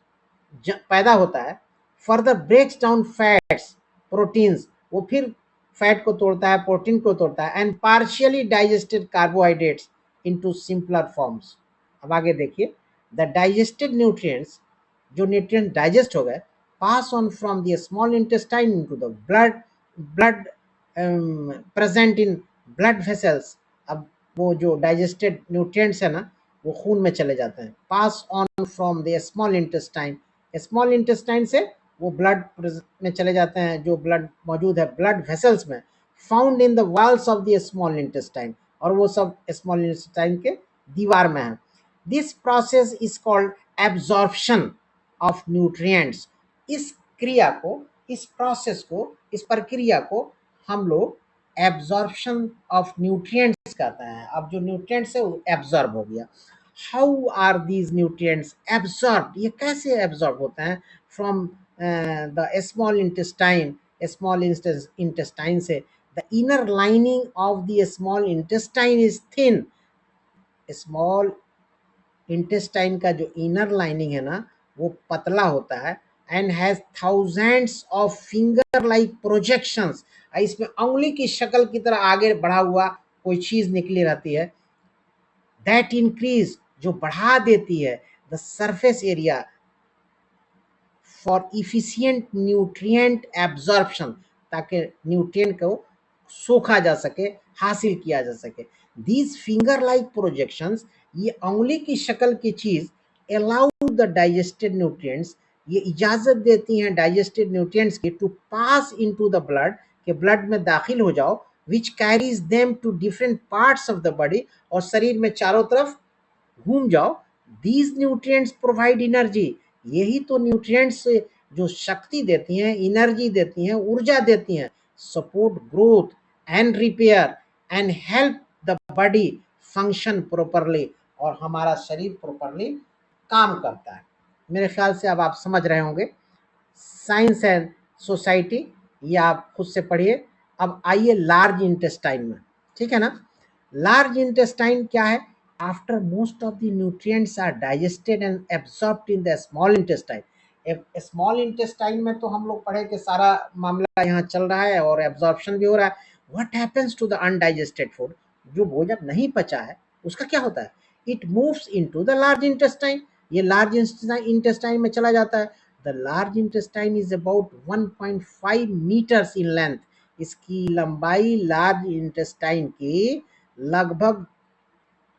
पैदा होता है, further breaks down fats proteins, वो फिर फैट को तोड़ता है, प्रोटीन को तोड़ता है, and partially digested carbohydrates into simpler forms. अब आगे देखिए, द डाइजेस्टेड न्यूट्रिएंट्स, जो न्यूट्रिएंट डाइजेस्ट हो गए, pass on from the small intestine into the blood present in blood vessels. अब वो जो डाइजेस्टेड न्यूट्रिएंट्स है ना, वो खून में चले जाते हैं। Pass on from the small intestine, small intestine से वो ब्लड में चले जाते हैं, जो ब्लड मौजूद है ब्लड वेसल्स में, found in the walls of the small intestine, और वो सब स्मॉल इंटेस्टाइन के दीवार में है। This process is called absorption of nutrients. इस क्रिया को, इस प्रोसेस को, इस प्रक्रिया को हम लोग एब्जॉर्प्शन ऑफ न्यूट्रिएंट्स कहते हैं। अब जो न्यूट्रिएंट्स है वो एब्जॉर्ब हो गया। How are these nutrients absorb, ये कैसे एब्जॉर्ब होते हैं from the small intestine, small intestine से। The inner lining of the small intestine is thin. Small intestine का जो इनर लाइनिंग है ना, वो पतला होता है, and has thousands of finger like projections. इसमें उंगली की शक्ल की तरह आगे बढ़ा हुआ कोई चीज निकली रहती है। दैट इंक्रीज, जो बढ़ा देती है, the surface area for efficient nutrient absorption, ताकि न्यूट्रिएंट को सोखा जा सके, हासिल किया जा सके। दीज फिंगर लाइक प्रोजेक्शंस, ये उंगली की शक्ल की चीज, अलाउ द डाइजेस्टेड न्यूट्रिएंट्स, ये इजाजत देती हैं डाइजेस्टेड न्यूट्रिएंट्स की, to pass into the blood, के ब्लड में दाखिल हो जाओ, which carries them to different parts of the body, और शरीर में चारों तरफ घूम जाओ। दीज न्यूट्रिएंट्स प्रोवाइड एनर्जी, यही तो न्यूट्रिएंट्स जो शक्ति देती हैं, एनर्जी देती हैं, ऊर्जा देती हैं। Support growth and repair and help the body function properly, और हमारा शरीर प्रॉपरली काम करता है। मेरे ख्याल से अब आप समझ रहे होंगे। साइंस एंड सोसाइटी, ये आप खुद से पढ़िए। अब आइए लार्ज इंटेस्टाइन में, ठीक है ना। लार्ज इंटेस्टाइन क्या है? After most of the nutrients are digested and absorbed in the small intestine. Small intestine में तो हम लोग पढ़े कि सारा मामला यहाँ चल रहा है और एब्जॉर्प्शन भी हो रहा है। What happens to the undigested food, जो भोजन नहीं पचा है उसका क्या होता है? It moves into the large intestine, ये लार्ज इंटेस्टाइन में चला जाता है। The large intestine is about 1.5 metres in length. इसकी लंबाई लार्ज इंटेस्टाइन की लगभग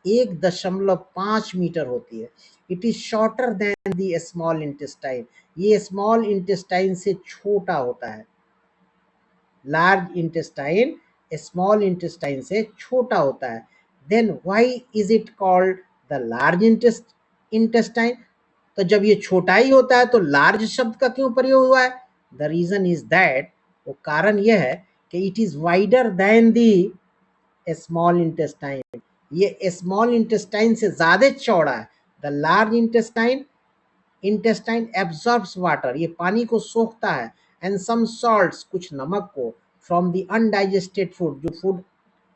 1.5 मीटर होती है। It is shorter than the small intestine, ये स्मॉल इंटेस्टाइन से छोटा होता है। लार्ज इंटेस्टाइन स्मॉल इंटेस्टाइन से छोटा होता है। Then why is it called the large intestine? तो जब ये छोटा ही होता है तो लार्ज शब्द का क्यों प्रयोग हुआ है? द रीजन इज दैट, वो कारण यह है कि it is wider than the small intestine, ये स्मॉल इंटेस्टाइन से ज्यादा चौड़ा है। The large intestine absorbs water, ये पानी को सोखता है, एंड सम सॉल्ट्स, कुछ नमक को, फ्रॉम द अनडाइजेस्टेड फूड, जो फूड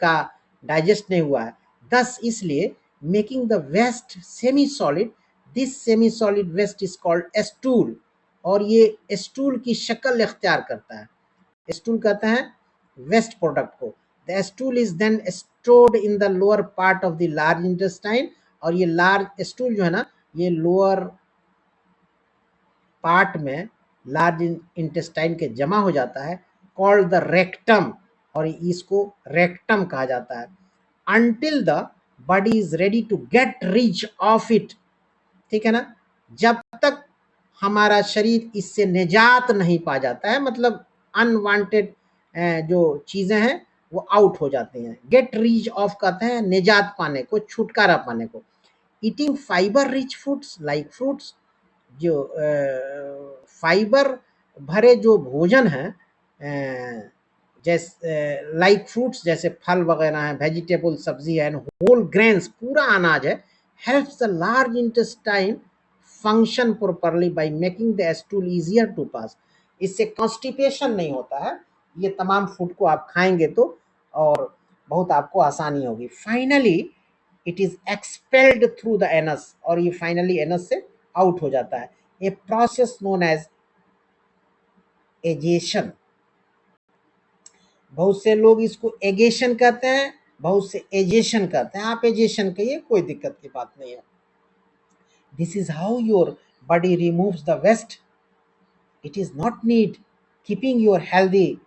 का डाइजेस्ट नहीं हुआ है। दस, इसलिए, making the waste semi solid, this semi solid waste is called stool, और ये स्टूल की शक्ल इख्तियार करता है। स्टूल कहते हैं वेस्ट प्रोडक्ट को। The stool is then stored in the lower part of the large intestine, और ये लार्ज स्टूल जो है ना, ये लोअर पार्ट में लार्ज इंटेस्टाइन के जमा हो जाता है, कॉल्ड द रेक्टम, और इसको रेक्टम कहा जाता है। Until the body is ready to get rid of it, ठीक है ना, जब तक हमारा शरीर इससे निजात नहीं पा जाता है, मतलब अनवांटेड जो चीजें हैं वो आउट हो जाते हैं। गेट रीच ऑफ कहते हैं निजात पाने को, छुटकारा पाने को। Eating fibre rich foods like fruits, जो फाइबर भरे जो भोजन है जैसे लाइक फ्रूट्स, जैसे फल वगैरह हैं, वेजिटेबल सब्जी है, होल ग्रेन्स पूरा अनाज है, helps the large intestine function properly by making the stool easier to pass. इससे कॉन्स्टिपेशन नहीं होता है। ये तमाम फूड को आप खाएंगे तो और बहुत आपको आसानी होगी। Finally it is expelled through the anus, और ये फाइनली एनस से आउट हो जाता है। A process known as egestion. बहुत से लोग इसको एगेशन कहते हैं, बहुत से एजेशन कहते हैं। आप एजेशन कहिए, कोई दिक्कत की बात नहीं है। This is how your body removes the waste. It is not need keeping your healthy.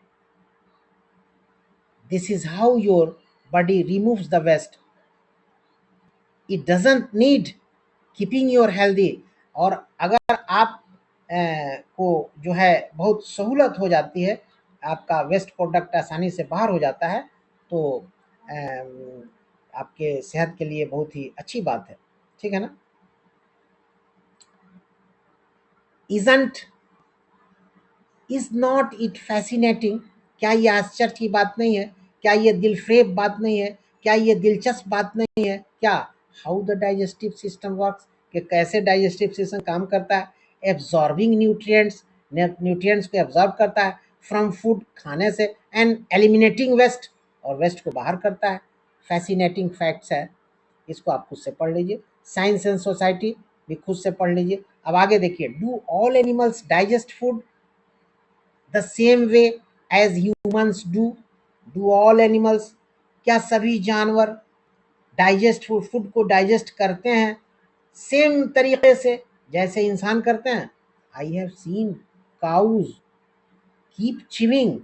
This is how your body removes the waste. It doesn't need keeping your healthy. और अगर आप को जो है बहुत सहूलत हो जाती है, आपका वेस्ट प्रोडक्ट आसानी से बाहर हो जाता है, तो आपके सेहत के लिए बहुत ही अच्छी बात है। ठीक है ना। Isn't is not it fascinating. क्या ये आश्चर्य की बात नहीं है? क्या ये दिलफरेब बात नहीं है? क्या ये दिलचस्प बात नहीं है क्या? How the digestive system works, कि कैसे डाइजेस्टिव सिस्टम काम करता है। एब्जॉर्बिंग न्यूट्रिएंट्स, न्यूट्रिएंट्स को एब्जॉर्ब करता है फ्रॉम फूड, खाने से, एंड एलिमिनेटिंग वेस्ट, और वेस्ट को बाहर करता है। फैसिनेटिंग फैक्ट्स है, इसको आप खुद से पढ़ लीजिए। साइंस एंड सोसाइटी भी खुद से पढ़ लीजिए। अब आगे देखिए, do all animals digest food the same way as humans do? Do all animals, क्या सभी जानवर डाइजेस्ट फूड को डाइजेस्ट करते हैं सेम तरीके से जैसे इंसान करते हैं? I have seen cows keep chewing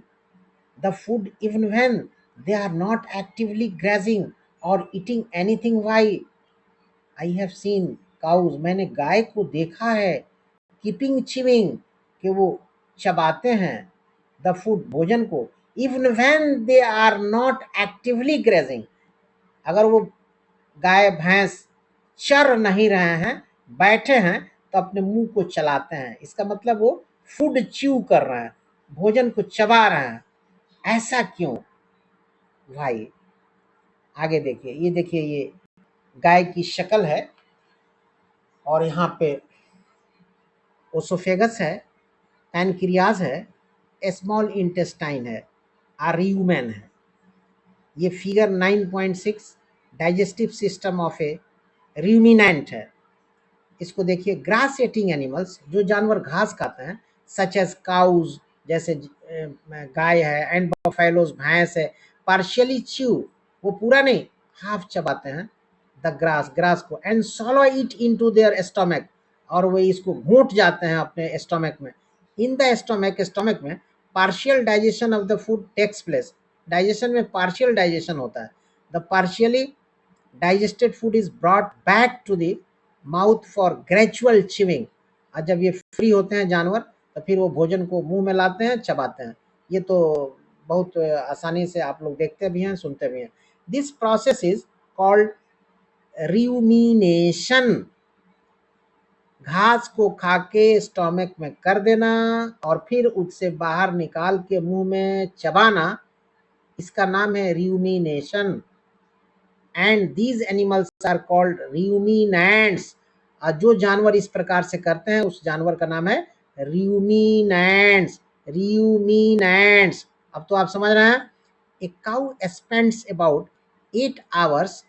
the food even when they are not actively grazing or eating anything. Why? I have seen cows, मैंने गाय को देखा है कीपिंग चिविंग, कि वो चबाते हैं द फूड, भोजन को, even when they are not actively grazing. अगर वो गाय भैंस चर नहीं रहे हैं, बैठे हैं, तो अपने मुंह को चलाते हैं। इसका मतलब वो फूड च्यू कर रहे हैं, भोजन को चबा रहे हैं। ऐसा क्यों भाई? आगे देखिए, ये देखिए, ये गाय की शक्ल है, और यहाँ पे ओसोफेगस है, पैनक्रियाज है, स्मॉल इंटेस्टाइन है, आर्यूमेन है। ये figure 9.6 digestive system of A ruminant है। इसको देखिए, ग्रास ईटिंग एनिमल्स, जो जानवर घास खाते हैं, सच एज काउज, जैसे गाय है, एंड बफेलोज, भैंस है, पार्शियली च्यू, वो पूरा नहीं, हाफ चबाते हैं द ग्रास को, and swallow it into their stomach, और वो इसको घोंट जाते हैं अपने स्टमक में। इन द स्टमक में partial digestion of the food takes place. Digestion में पार्शियल डाइजेशन होता है। The partially digested food is brought back to the mouth for gradual chewing. और जब ये फ्री होते हैं जानवर, तो फिर वो भोजन को मुंह में लाते हैं, चबाते हैं। ये तो बहुत आसानी से आप लोग देखते भी हैं, सुनते भी हैं। This process is called rumination. घास को खा के स्टोमक में कर देना और फिर उससे बाहर निकाल के मुंह में चबाना, इसका नाम है rumination. And these animals are called ruminants. और जो जानवर इस प्रकार से करते हैं, उस जानवर का नाम है रूमिनेंट्स। रूमिनेंट्स। अब तो आप समझ रहे हैं। A cow spends about 8 hours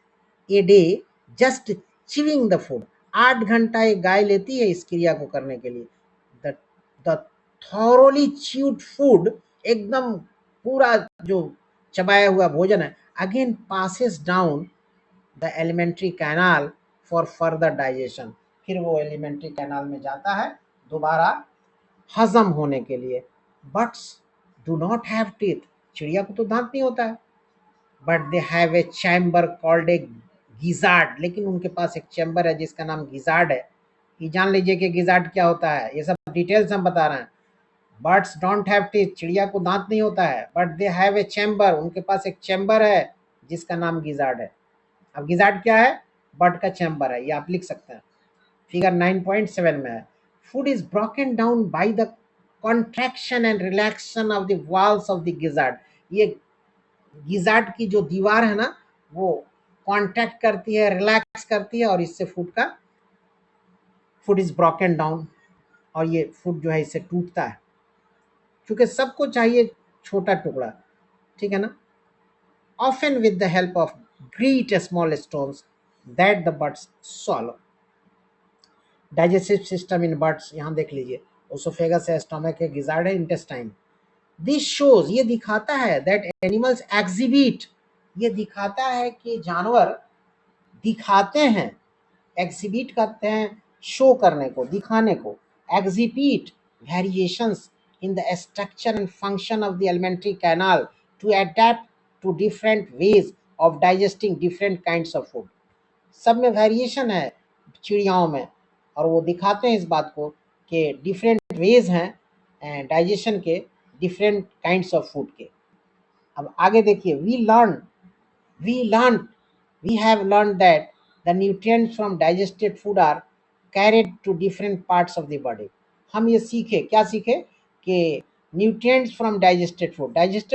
a day just chewing the food. 8 घंटा एक गाय लेती है इस क्रिया को करने के लिए। द थॉरोली च्यूड फूड, एकदम पूरा जो चबाया हुआ भोजन है, again passes down the alimentary canal for further digestion. फिर वो एलिमेंट्री कैनाल में जाता है दोबारा हजम होने के लिए। Birds do not have teeth. चिड़िया को तो दांत नहीं होता है। But they have a chamber called a gizzard. लेकिन उनके पास एक चैम्बर है जिसका नाम गिजार्ड है। ये जान लीजिए कि गिजार्ड क्या होता है। ये सब डिटेल्स हम बता रहे हैं। बर्ड्स डोंट हैव टीथ, चिड़िया को दांत नहीं होता है, but they have a chamber, उनके पास एक चैम्बर है जिसका नाम गिजार्ड है। अब गिजार्ड क्या है? बर्ड का चैम्बर है, ये आप लिख सकते हैं, फिगर 9.7 में है। Food is broken down by the contraction and रिलैक्शन of the walls of the gizzard. ये गिजार्ड की जो दीवार है ना, वो कॉन्ट्रैक्ट करती है, रिलैक्स करती है, और इससे फूड इज ब्रोकन डाउन, और ये फूड जो है इससे टूटता है, क्योंकि सबको चाहिए छोटा टुकड़ा, ठीक है ना। Often with the help of great small stones that the birds swallow। Digestive system in birds, यहाँ देख लीजिए, ओसोफेगस है, स्टमक है, गिजार्ड है, इंटेस्टाइन। दिस शोज, ये दिखाता है, दैट एनिमल्स एग्जिबिट, ये दिखाता है कि जानवर दिखाते हैं, एग्जिबिट करते हैं, शो करने को, दिखाने को, exhibit variations in the structure and function of the alimentary canal to adapt to different ways of digesting different kinds of food. सब में वेरिएशन है चिड़ियाओं में, और वो दिखाते हैं इस बात को कि डिफरेंट वेज हैं डाइजेशन के, डिफरेंट काइंड्स ऑफ फूड के। अब आगे देखिए, we learned we have learned that the nutrients from digested food are carried to different parts of the body। हम ये सीखे, क्या सीखे? कि न्यूट्रिएंट्स फ्रॉम डाइजेस्टेड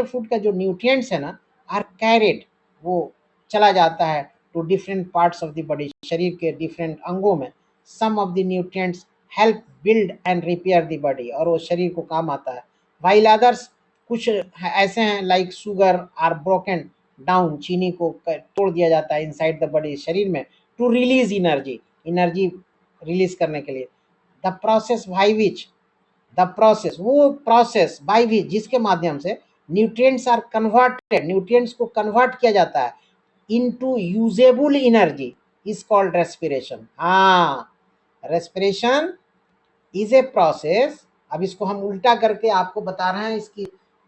फूड का जो न्यूट्रिएंट्स है ना, आर कैरिड, वो चला जाता है to different parts of the body, शरीर के डिफरेंट अंगों में। Some of the nutrients help build and repair the body, और वो शरीर को काम आता है। वाइल अदर्स, कुछ ऐसे हैं like sugar are broken down, चीनी को तोड़ दिया जाता है इनसाइड द बॉडी, शरीर में, टू रिलीज एनर्जी रिलीज करने के लिए। The process by which, the process, वो प्रोसेस बाई विच, जिसके माध्यम से न्यूट्रिएंट्स आर कन्वर्टेड, न्यूट्रिएंट्स को कन्वर्ट किया जाता है into usable energy, is called respiration. हाँ, रेस्पिरेशन इज ए प्रोसेस। अब इसको हम उल्टा करके आपको बता रहे हैं, इसकी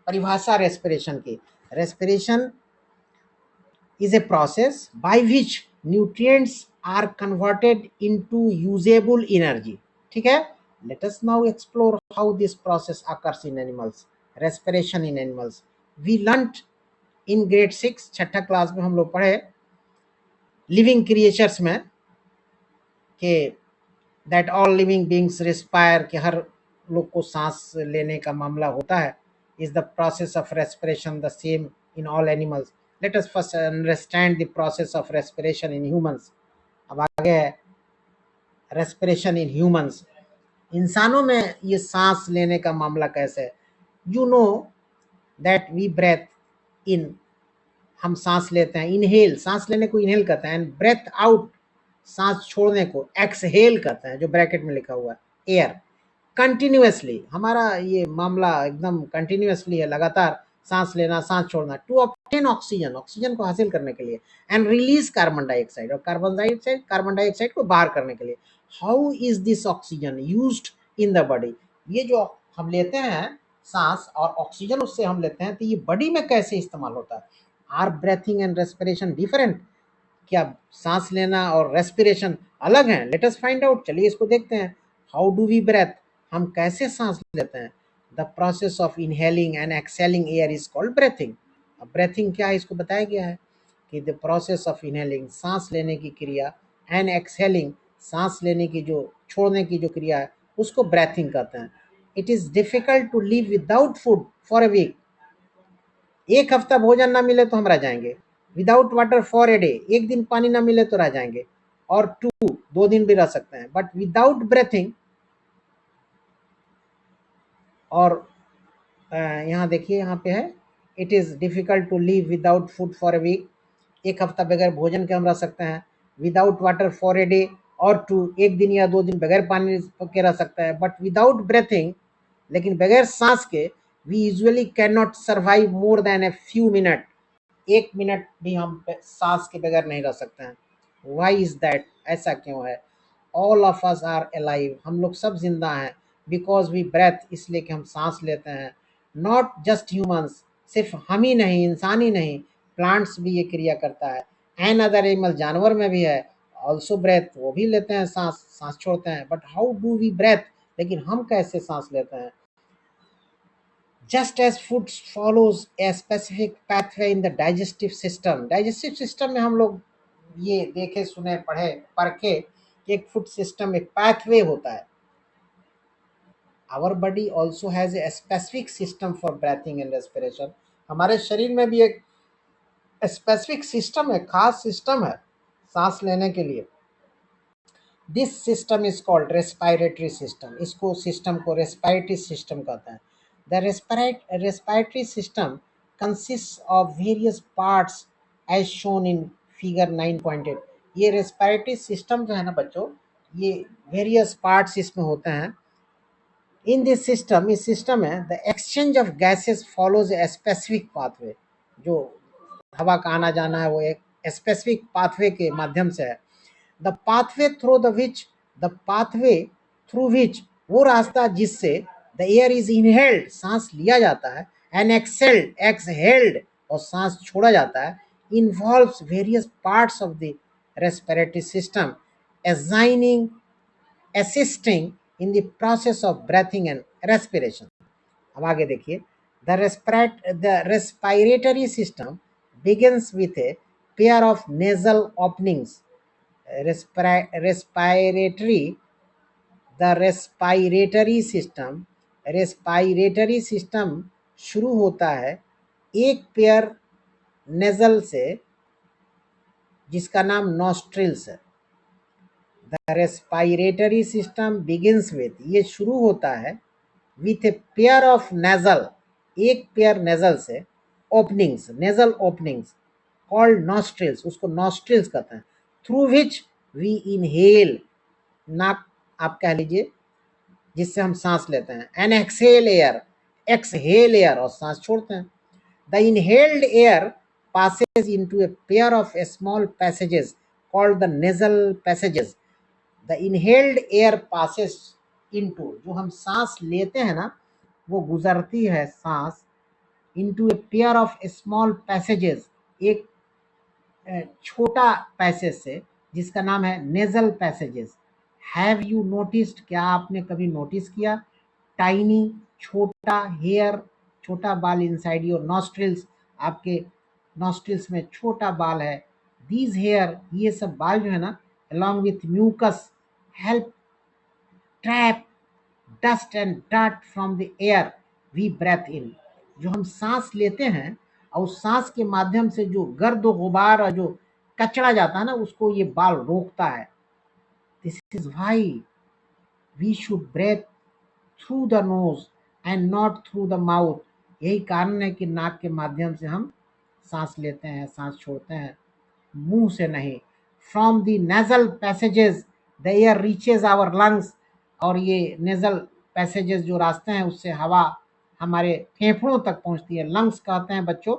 परिभाषा रेस्पिरेशन की। Respiration is a process by which nutrients are converted into usable energy। ठीक है, let us now explore how this process occurs in animals। respiration in animals, we learnt in grade 6, छठा क्लास में हम लोग पढ़े living creatures में कि that all living beings respire, कि हर लोग को सांस लेने का मामला होता है। Is the process of respiration the same in all animals. Let us first understand the process of respiration in humans. अब आगे है रेस्पिरेशन इन ह्यूमंस, इंसानों में ये सांस लेने का मामला कैसे है। You know that we breathe in, हम सांस लेते हैं, इनहेल, सांस लेने को इनहेल कहते हैं, एंड ब्रेथ आउट, सांस छोड़ने को एक्सहेल कहते हैं, जो ब्रैकेट में लिखा हुआ है एयर। कंटिन्यूअसली, हमारा ये मामला एकदम कंटिन्यूअसली है, लगातार सांस लेना, सांस छोड़ना, टू ऑब्टेन ऑक्सीजन, ऑक्सीजन को हासिल करने के लिए, एंड रिलीज कार्बन डाइऑक्साइड, और कार्बन डाइऑक्साइड को बाहर करने के लिए। How is this oxygen used in the body, ये जो हम लेते हैं सांस और ऑक्सीजन उससे हम लेते हैं, तो ये बॉडी में कैसे इस्तेमाल होता है। Are breathing and respiration different, क्या सांस लेना और रेस्पिरेशन अलग हैं? लेट अस फाइंड आउट, चलिए इसको देखते हैं। हाउ डू वी ब्रेथ, हम कैसे सांस लेते हैं। The process of inhaling and excelling air is called breathing. अब ब्रेथिंग क्या है, इसको बताया गया है कि द प्रोसेस ऑफ इनहेलिंग, सांस लेने की क्रिया, एंड एक्सेलिंग, सांस लेने की जो, छोड़ने की जो क्रिया है, उसको ब्रेथिंग कहते हैं। It is difficult to live without food for a week, एक हफ्ता भोजन ना मिले तो हम रह जाएंगे। Without water for a day, एक दिन पानी ना मिले तो रह जाएंगे। और 2 दिन भी रह सकते हैं। बट विदाउट ब्रेथिंग, और यहाँ देखिए, यहाँ पे है, it is difficult to live without food for a week, एक हफ्ता बगैर भोजन के हम रह सकते हैं। Without water for a day, और 1 दिन या 2 दिन बगैर पानी के रह सकता है। बट विदाउट ब्रेथिंग, लेकिन बगैर सांस के, we usually can not survive more than a few minute, 1 minute भी हम सांस के बगैर नहीं रह सकते हैं। वाई इज दैट, ऐसा क्यों है। All of us are alive, हम लोग सब जिंदा हैं, बिकॉज वी ब्रेथ, इसलिए कि हम सांस लेते हैं। नॉट जस्ट ह्यूमंस, सिर्फ हम ही नहीं, इंसान ही नहीं, प्लांट्स भी ये क्रिया करता है। एन अदर एनिमल, जानवर में भी है, ऑल्सो ब्रेथ, वो भी लेते हैं सांस, सांस छोड़ते हैं। But how do we breathe, लेकिन हम कैसे सांस लेते हैं। just as food follows a specific pathway in the digestive system में हम लोग ये देखे सुने पढ़े परखे कि एक फूड सिस्टम एक pathway होता है. Our body also has a specific system for breathing and respiration. हमारे शरीर में भी एक स्पेसिफिक सिस्टम है, खास सिस्टम है सांस लेने के लिए. This system is called respiratory system. इसको सिस्टम को रेस्पिरेटरी सिस्टम कहते हैं. The respiratory system consist of various parts as shown in figure 9.8. ये रेस्पिरेटरी सिस्टम जो है ना बच्चों, ये वेरियस पार्ट्स इसमें होते हैं. इन दिस सिस्टम, इस सिस्टम में the exchange of gases follows a specific pathway. जो हवा का आना जाना है वो एक स्पेसिफिक पाथवे के माध्यम से है. द पाथवे थ्रू विच, वो रास्ता जिससे द एयर इज इनहेल्ड, सांस लिया जाता है, एंड एक्सहेल्ड, और सांस छोड़ा जाता है, involves various parts of the respiratory system assisting in the process of breathing and respiration. अब आगे देखिए. The respiratory system begins with a pair of nasal openings. Respiratory system शुरू होता है एक पेयर नेजल से जिसका नाम नॉस्ट्रिल्स है. The respiratory system begins with, ये शुरू होता है with a pair of nasal, एक पेयर नेजल से, openings, nasal openings called nostrils, उसको नॉस्ट्रिल्स कहते हैं, थ्रू विच वी इनहेल, नाक आप कह लीजिए, जिससे हम सांस लेते हैं, एंड एक्सहेल एयर, और सांस छोड़ते हैं. The inhaled air passes into a pair of small passages called the nasal passages. The inhaled air passes into, जो हम सांस लेते हैं ना, वो गुजरती है सांस into a pair of small passages, एक छोटा पैसेज से जिसका नाम है nasal passages. Have you noticed, क्या आपने कभी नोटिस किया, टाइनी, छोटा, हेयर, छोटा बाल इनसाइड योर नॉस्ट्रिल्स, आपके नॉस्ट्रिल्स में छोटा बाल है. दीज हेयर, ये सब बाल जो है ना, along with mucus help trap dust and dirt from the air we breathe in. जो हम सांस लेते हैं और उस सांस के माध्यम से जो गर्द गुबार और जो कचरा जाता है ना, उसको ये बाल रोकता है. This is why we should breathe through the nose and not through the mouth. यही कारण है कि नाक के माध्यम से हम सांस लेते हैं, सांस छोड़ते हैं, मुंह से नहीं. From the nasal passages the air reaches our lungs, और ये नेजल पैसेजेस जो रास्ते हैं उससे हवा हमारे फेफड़ों तक पहुंचती है. लंग्स कहते हैं बच्चों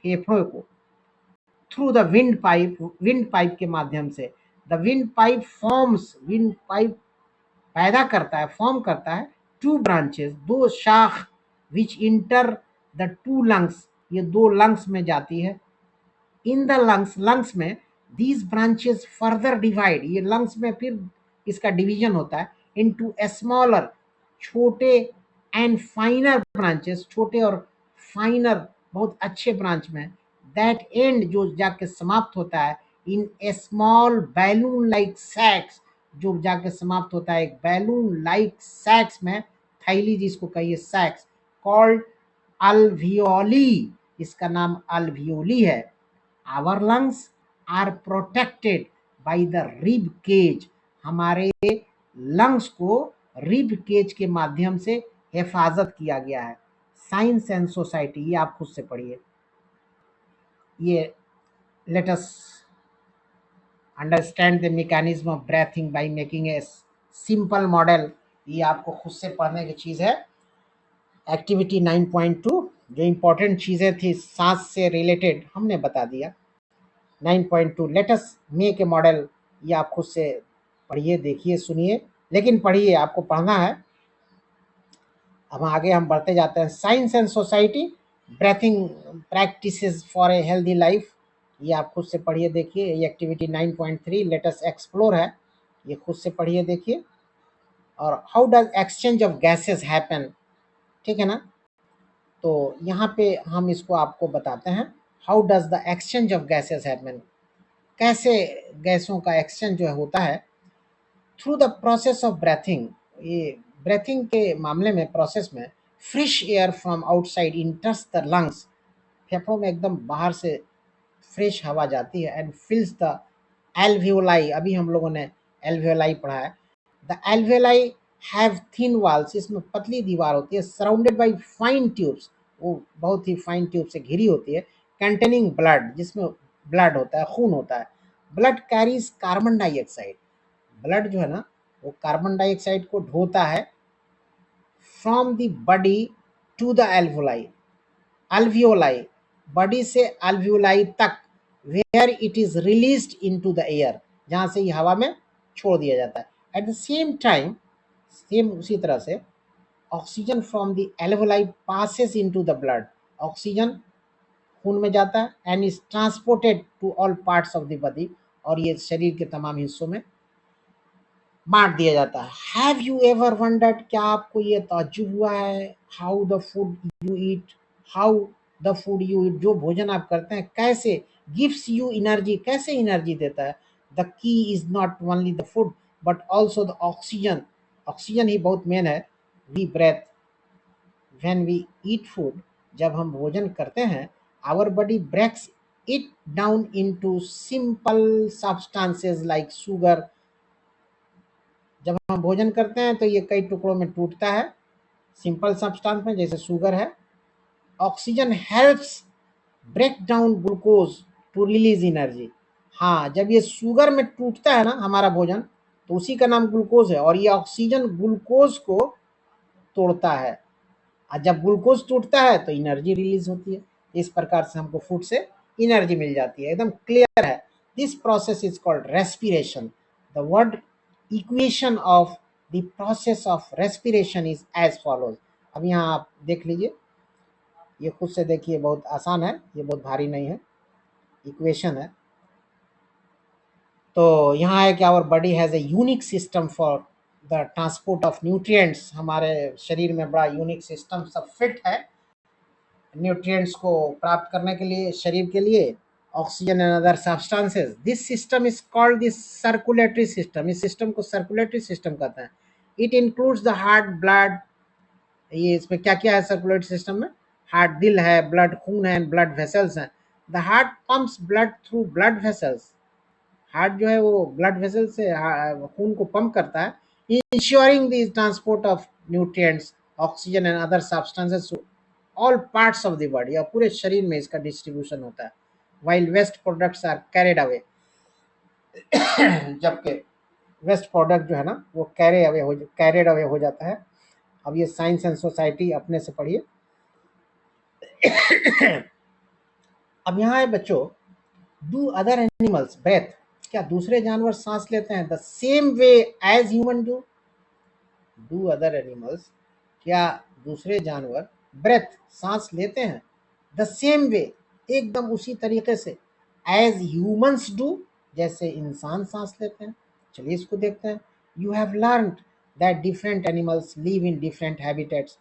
फेफड़ों को. थ्रू द विंड पाइप के माध्यम से. द विंड पाइप पैदा करता है, फॉर्म करता है टू ब्रांचेस, दो शाख, विच इंटर द टू लंग्स, ये दो लंग्स में जाती है. इन द लंग्स में दीज ब्रांचेस फर्दर डिवाइड, ये लंग्स में फिर इसका डिवीजन होता है इनटू स्मॉलर, छोटे, एंड फाइनर ब्रांचेस, छोटे और फाइनर बहुत अच्छे ब्रांच में, दैट एंड, जो जाके समाप्त होता है in A small balloon like सैक्स, जो जाके समाप्त होता है एक बैलून लाइक सैक्स में, थैली जिसको कहिए सैक्स, कॉल्ड अल्वियोली, इसका नाम अल्वियोली है. Our lungs are protected by the rib cage, हमारे लंग्स को रिब केज के माध्यम से हिफाजत किया गया है. साइंस एंड सोसाइटी, ये आप खुद से पढ़िए. ये let us understand the mechanism of breathing by making a simple model, ये आपको खुद से पढ़ने की चीज़ है. एक्टिविटी 9.2, जो इम्पोर्टेंट चीज़ें थी सांस से रिलेटेड हमने बता दिया. 9.2 let us make a model, ये आप खुद से पढ़िए, देखिए, सुनिए, लेकिन पढ़िए, आपको पढ़ना है. अब आगे हम बढ़ते जाते हैं. Science and society, breathing practices for a healthy life, ये आप खुद से पढ़िए, देखिए. ये एक्टिविटी 9.3 लेट अस एक्सप्लोर है, ये खुद से पढ़िए, देखिए. और how does exchange of gases happen, ठीक है ना. तो यहाँ पे हम इसको आपको बताते हैं, how does the exchange of gases happen, कैसे गैसों का एक्सचेंज जो है होता है, through the process of breathing. ये ब्रेथिंग के मामले में, प्रोसेस में, fresh air from outside इंटर्स the lungs, फेफड़ों में एकदम बाहर से फ्रेश हवा जाती है, एंड फिल्स द एल्वियोलाई, अभी हम लोगों ने एल्वियोलाई पढ़ा है। The alveoli have thin walls, इसमें पतली दीवार होती है, सराउंडेड बाय फाइन ट्यूब्स, वो बहुत ही फाइन ट्यूब से घिरी होती है, कंटेनिंग ब्लड, जिसमें ब्लड होता है, खून होता है। Blood carries carbon dioxide, blood जो है ना वो कार्बन डाइऑक्साइड को ढोता है from the body to the alveoli, alveoli, body से alveoli तक, where it is released into the air, जहां से ये हवा में छोड़ दिया जाता है। At the same time, same उसी तरह से, oxygen from the alveoli passes into the blood, oxygen खून में जाता है, and is transported to all parts of the body, और ये शरीर के तमाम हिस्सों में बांट दिया जाता है। हैव यू एवर वंडर्ड, क्या आपको ये ताज्जुब हुआ है, how the food you eat, how the food you eat, जो भोजन आप करते हैं कैसे, गिव्स यू एनर्जी, कैसे एनर्जी देता है। The key is not only the food but also the oxygen, oxygen ही बहुत मेन है। We breathe, when we eat food, जब हम भोजन करते हैं, our body breaks it down into simple substances like sugar, जब हम भोजन करते हैं तो ये कई टुकड़ों में टूटता है, सिंपल सब्सटेंस में, जैसे शुगर है। Oxygen helps break down glucose to release energy, हाँ, जब ये शुगर में टूटता है ना हमारा भोजन, तो उसी का नाम ग्लूकोज है, और ये ऑक्सीजन ग्लूकोज को तोड़ता है, और जब ग्लूकोज टूटता है तो एनर्जी रिलीज होती है। इस प्रकार से हमको फूड से एनर्जी मिल जाती है, एकदम क्लियर है। This process is called respiration. The word equation of the process of respiration is as follows. अब यहाँ आप देख लीजिए, ये खुद से देखिए, बहुत आसान है, ये बहुत भारी नहीं है, इक्वेशन है। तो यहाँ है कि our body has a unique system for the transport of nutrients, हमारे शरीर में बड़ा यूनिक सिस्टम सब फिट है न्यूट्रिएंट्स को प्राप्त करने के लिए, शरीर के लिए, oxygen and other substances. This system is called this circulatory system, इस सिस्टम को सर्कुलेटरी सिस्टम कहते हैं। It includes the heart, blood, ये इसमें क्या क्या है सर्कुलेटरी सिस्टम में, हार्ट दिल है, ब्लड खून है, ब्लड वेसल्स हैं। The heart pumps blood through blood vessels, heart जो है वो ब्लड वेसल से खून को पंप करता है, ensuring the transport of nutrients, oxygen and other substances to all parts of the body, और पूरे शरीर में इसका डिस्ट्रीब्यूशन होता है। While waste products are carried away, जबकि वेस्ट प्रोडक्ट जो है ना वो कैरिड अवे हो जाता है। अब ये साइंस एंड सोसाइटी अपने से पढ़िए। अब यहाँ है बच्चों, डू अदर एनिमल्स ब्रेथ, क्या दूसरे जानवर सांस लेते हैं the same way as human do, do other animals, क्या दूसरे जानवर ब्रेथ सांस लेते हैं द सेम वे, एकदम उसी तरीके से, एज ह्यूमंस डू, जैसे इंसान सांस लेते हैं। चलिए इसको देखते हैं। You have learned that different animals live in different habitats,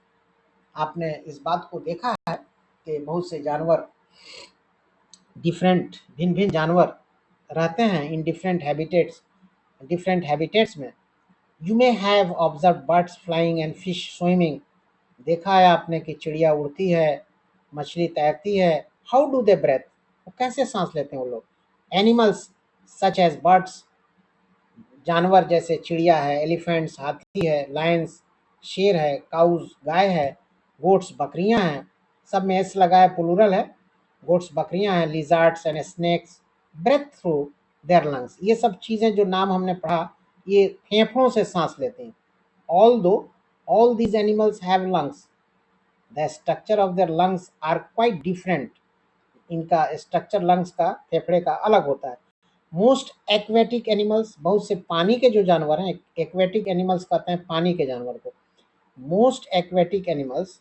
आपने इस बात को देखा है कि बहुत से जानवर, डिफरेंट भिन्न भिन्न जानवर रहते हैं इन डिफरेंट हैबिटेट्स में। You may have observe birds flying and fish swimming, देखा है आपने कि चिड़िया उड़ती है, मछली तैरती है। हाउ डू दे ब्रेथ, वो कैसे सांस लेते हैं वो लोग। एनिमल्स सच एज बर्ड्स, जानवर जैसे चिड़िया है, एलिफेंट्स हाथी है, लायंस शेर है, काउज गाय है, गोट्स बकरियां हैं, सब में एस लगा है, प्लूरल है, गोट्स बकरियां हैं, lizards and snakes breathe through their lungs, ये सब चीज़ें जो नाम हमने पढ़ा, ये फेफड़ों से सांस लेते हैं। Although all these animals have lungs, the structure of their lungs are quite different, इनका स्ट्रक्चर लंग्स का, फेफड़े का अलग होता है। मोस्ट एक्वेटिक एनिमल्स, बहुत से पानी के जो जानवर हैं, एक्वेटिक एनिमल्स कहते हैं पानी के जानवर को। Most aquatic animals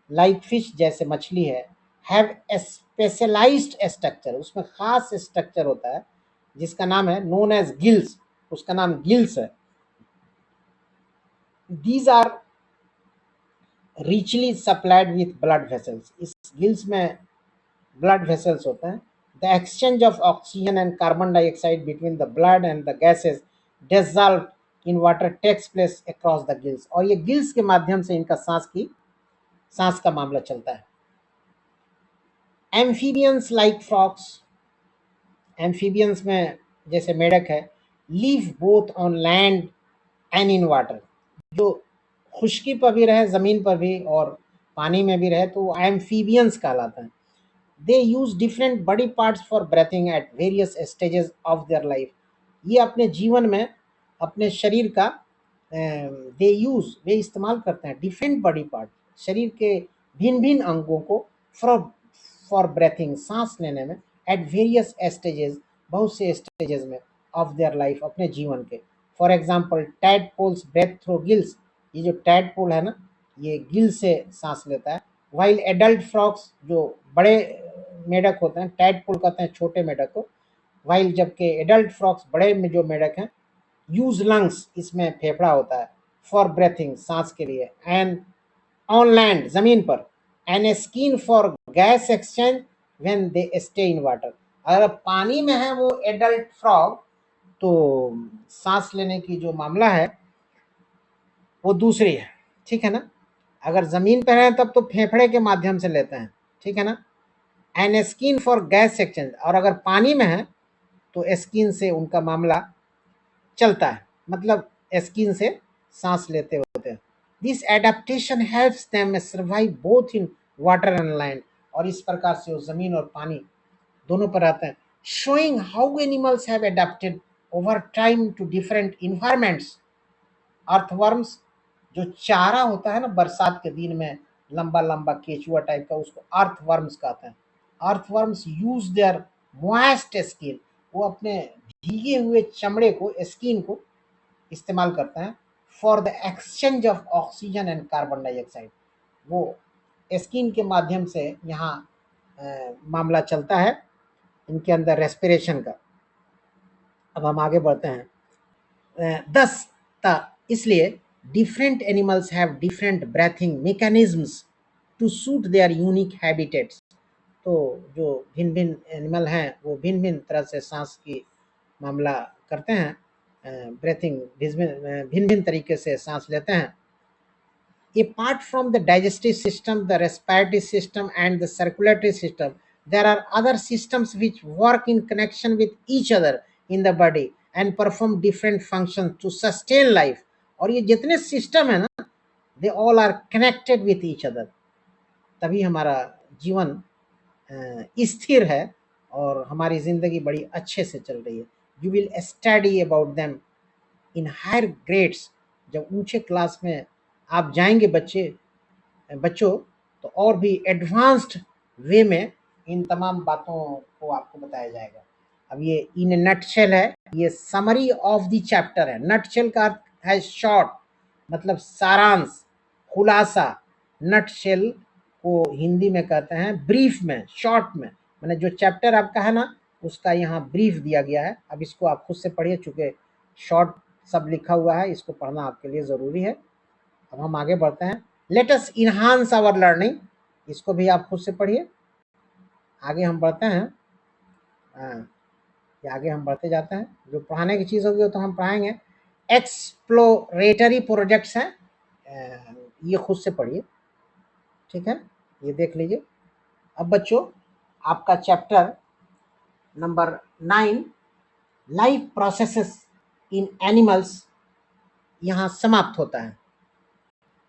like fish, जैसे मछली है, हैव ए स्पेशलाइज्ड स्ट्रक्चर, उसमें खास स्ट्रक्चर होता है जिसका नाम है नोन एज गिल्स, उसका नाम गिल्स है। These are richly supplied with blood vessels. इस गिल्स में blood vessels होते हैं. The exchange of oxygen and carbon dioxide between the blood and the gases dissolved in water takes place across the gills. और ये gills के माध्यम से इनका सांस का मामला चलता है. Amphibians like frogs, एम्फीबियंस में जैसे मेढक है, live both on land and in water. जो खुश्की पर भी रहे, ज़मीन पर भी और पानी में भी रहे तो वो एम्फीबियंस कहलाता है. They use different body parts for breathing at various stages of their life. ये अपने जीवन में अपने शरीर का वे इस्तेमाल करते हैं डिफरेंट बॉडी पार्ट, शरीर के भिन्न भिन्न अंगों को फॉर फॉर ब्रेथिंग, सांस लेने में, एट वेरियस स्टेजेस, बहुत से स्टेजेस में, ऑफ देयर लाइफ, अपने जीवन के. For example tadpoles breathe through gills. ये जो टैडपोल है ना, ये गिल से सांस लेता है. वाइल एडल्ट फ्रॉक्स, जो बड़े मेढक होते हैं, टैडपोल कहते हैं छोटे मेढक को. वाइल जबकि एडल्ट फ्रॉक्स, बड़े में जो मेढक हैं, यूज लंग्स, इसमें फेफड़ा होता है, फॉर ब्रेथिंग, सांस के लिए. एंड ऑन लैंड, जमीन पर, and skin for gas exchange when they stay in water. अगर पानी में है वो एडल्ट फ्रॉग तो सांस लेने की जो मामला है वो दूसरी है, ठीक है ना. अगर जमीन पर है तब तो फेफड़े के माध्यम से लेते हैं, ठीक है ना. And skin for gas exchange, और अगर पानी में है तो स्किन से उनका मामला चलता है, मतलब स्किन से सांस लेते होते हैं. This adaptation helps them survive both in water and land. और इस प्रकार से वो जमीन और पानी दोनों पर रहते हैं. Showing how animals have adapted over time to different environments. Earthworms, जो चारा होता है ना बरसात के दिन में, लंबा लंबा केचुआ टाइप का, उसको अर्थवर्म्स कहते हैं. Earthworms use their moist skin, वो अपने भीगे हुए चमड़े को, स्किन को इस्तेमाल करते हैं for the exchange of oxygen and carbon dioxide. वो स्किन के माध्यम से यहाँ मामला चलता है इनके अंदर रेस्पिरेशन का. अब हम आगे बढ़ते हैं. दस इसलिए different animals have different breathing mechanisms to suit their unique habitats. तो जो भिन्न भिन्न एनिमल हैं वो भिन्न भिन्न तरह से सांस की मामला करते हैं, ब्रेथिंग भिन्न भिन्न तरीके से सांस लेते हैं. Apart from the digestive system, the respiratory system, and the circulatory system, there are other systems which work in connection with each other in the body and perform different functions to sustain life. और ये जितने system है ना, they all are connected with each other. तभी हमारा जीवन स्थिर है और हमारी जिंदगी बड़ी अच्छे से चल रही है. You will study about them in higher grades. जब ऊंचे क्लास में आप जाएंगे बच्चों, तो और भी एडवांस्ड वे में इन तमाम बातों को आपको बताया जाएगा. अब ये इन नटशेल है, ये समरी ऑफ द चैप्टर है. नटशेल का अर्थ है शॉर्ट, मतलब सारांश, खुलासा. नटशेल को हिंदी में कहते हैं ब्रीफ में, शॉर्ट में, मैंने जो चैप्टर आपका है ना उसका यहाँ ब्रीफ दिया गया है. अब इसको आप खुद से पढ़िए, चूंकि शॉर्ट सब लिखा हुआ है, इसको पढ़ना आपके लिए ज़रूरी है. अब हम आगे बढ़ते हैं. Let us enhance our learning. इसको भी आप खुद से पढ़िए. आगे हम बढ़ते हैं. आगे हम बढ़ते जाते हैं. जो पढ़ाने की चीज़ होगी वो तो हम पढ़ाएंगे. एक्सप्लोरेटरी प्रोजेक्ट्स हैं, ये खुद से पढ़िए, ठीक है, ये देख लीजिए. अब बच्चों, आपका चैप्टर नंबर 9 लाइफ प्रोसेसेस इन एनिमल्स यहाँ समाप्त होता है.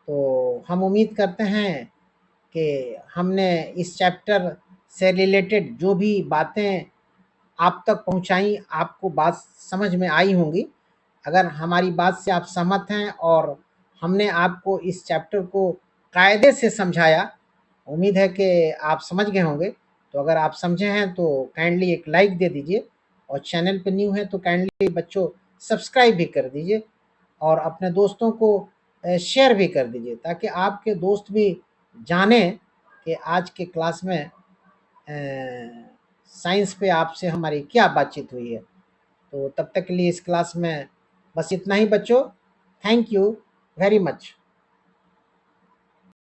तो हम उम्मीद करते हैं कि हमने इस चैप्टर से रिलेटेड जो भी बातें आप तक पहुंचाई, आपको बात समझ में आई होंगी. अगर हमारी बात से आप सहमत हैं और हमने आपको इस चैप्टर को कायदे से समझाया, उम्मीद है कि आप समझ गए होंगे. तो अगर आप समझे हैं तो काइंडली एक लाइक दे दीजिए, और चैनल पे न्यू है तो काइंडली बच्चों सब्सक्राइब भी कर दीजिए, और अपने दोस्तों को शेयर भी कर दीजिए, ताकि आपके दोस्त भी जाने कि आज के क्लास में साइंस पे आपसे हमारी क्या बातचीत हुई है. तो तब तक के लिए इस क्लास में बस इतना ही बच्चों. Thank you very much.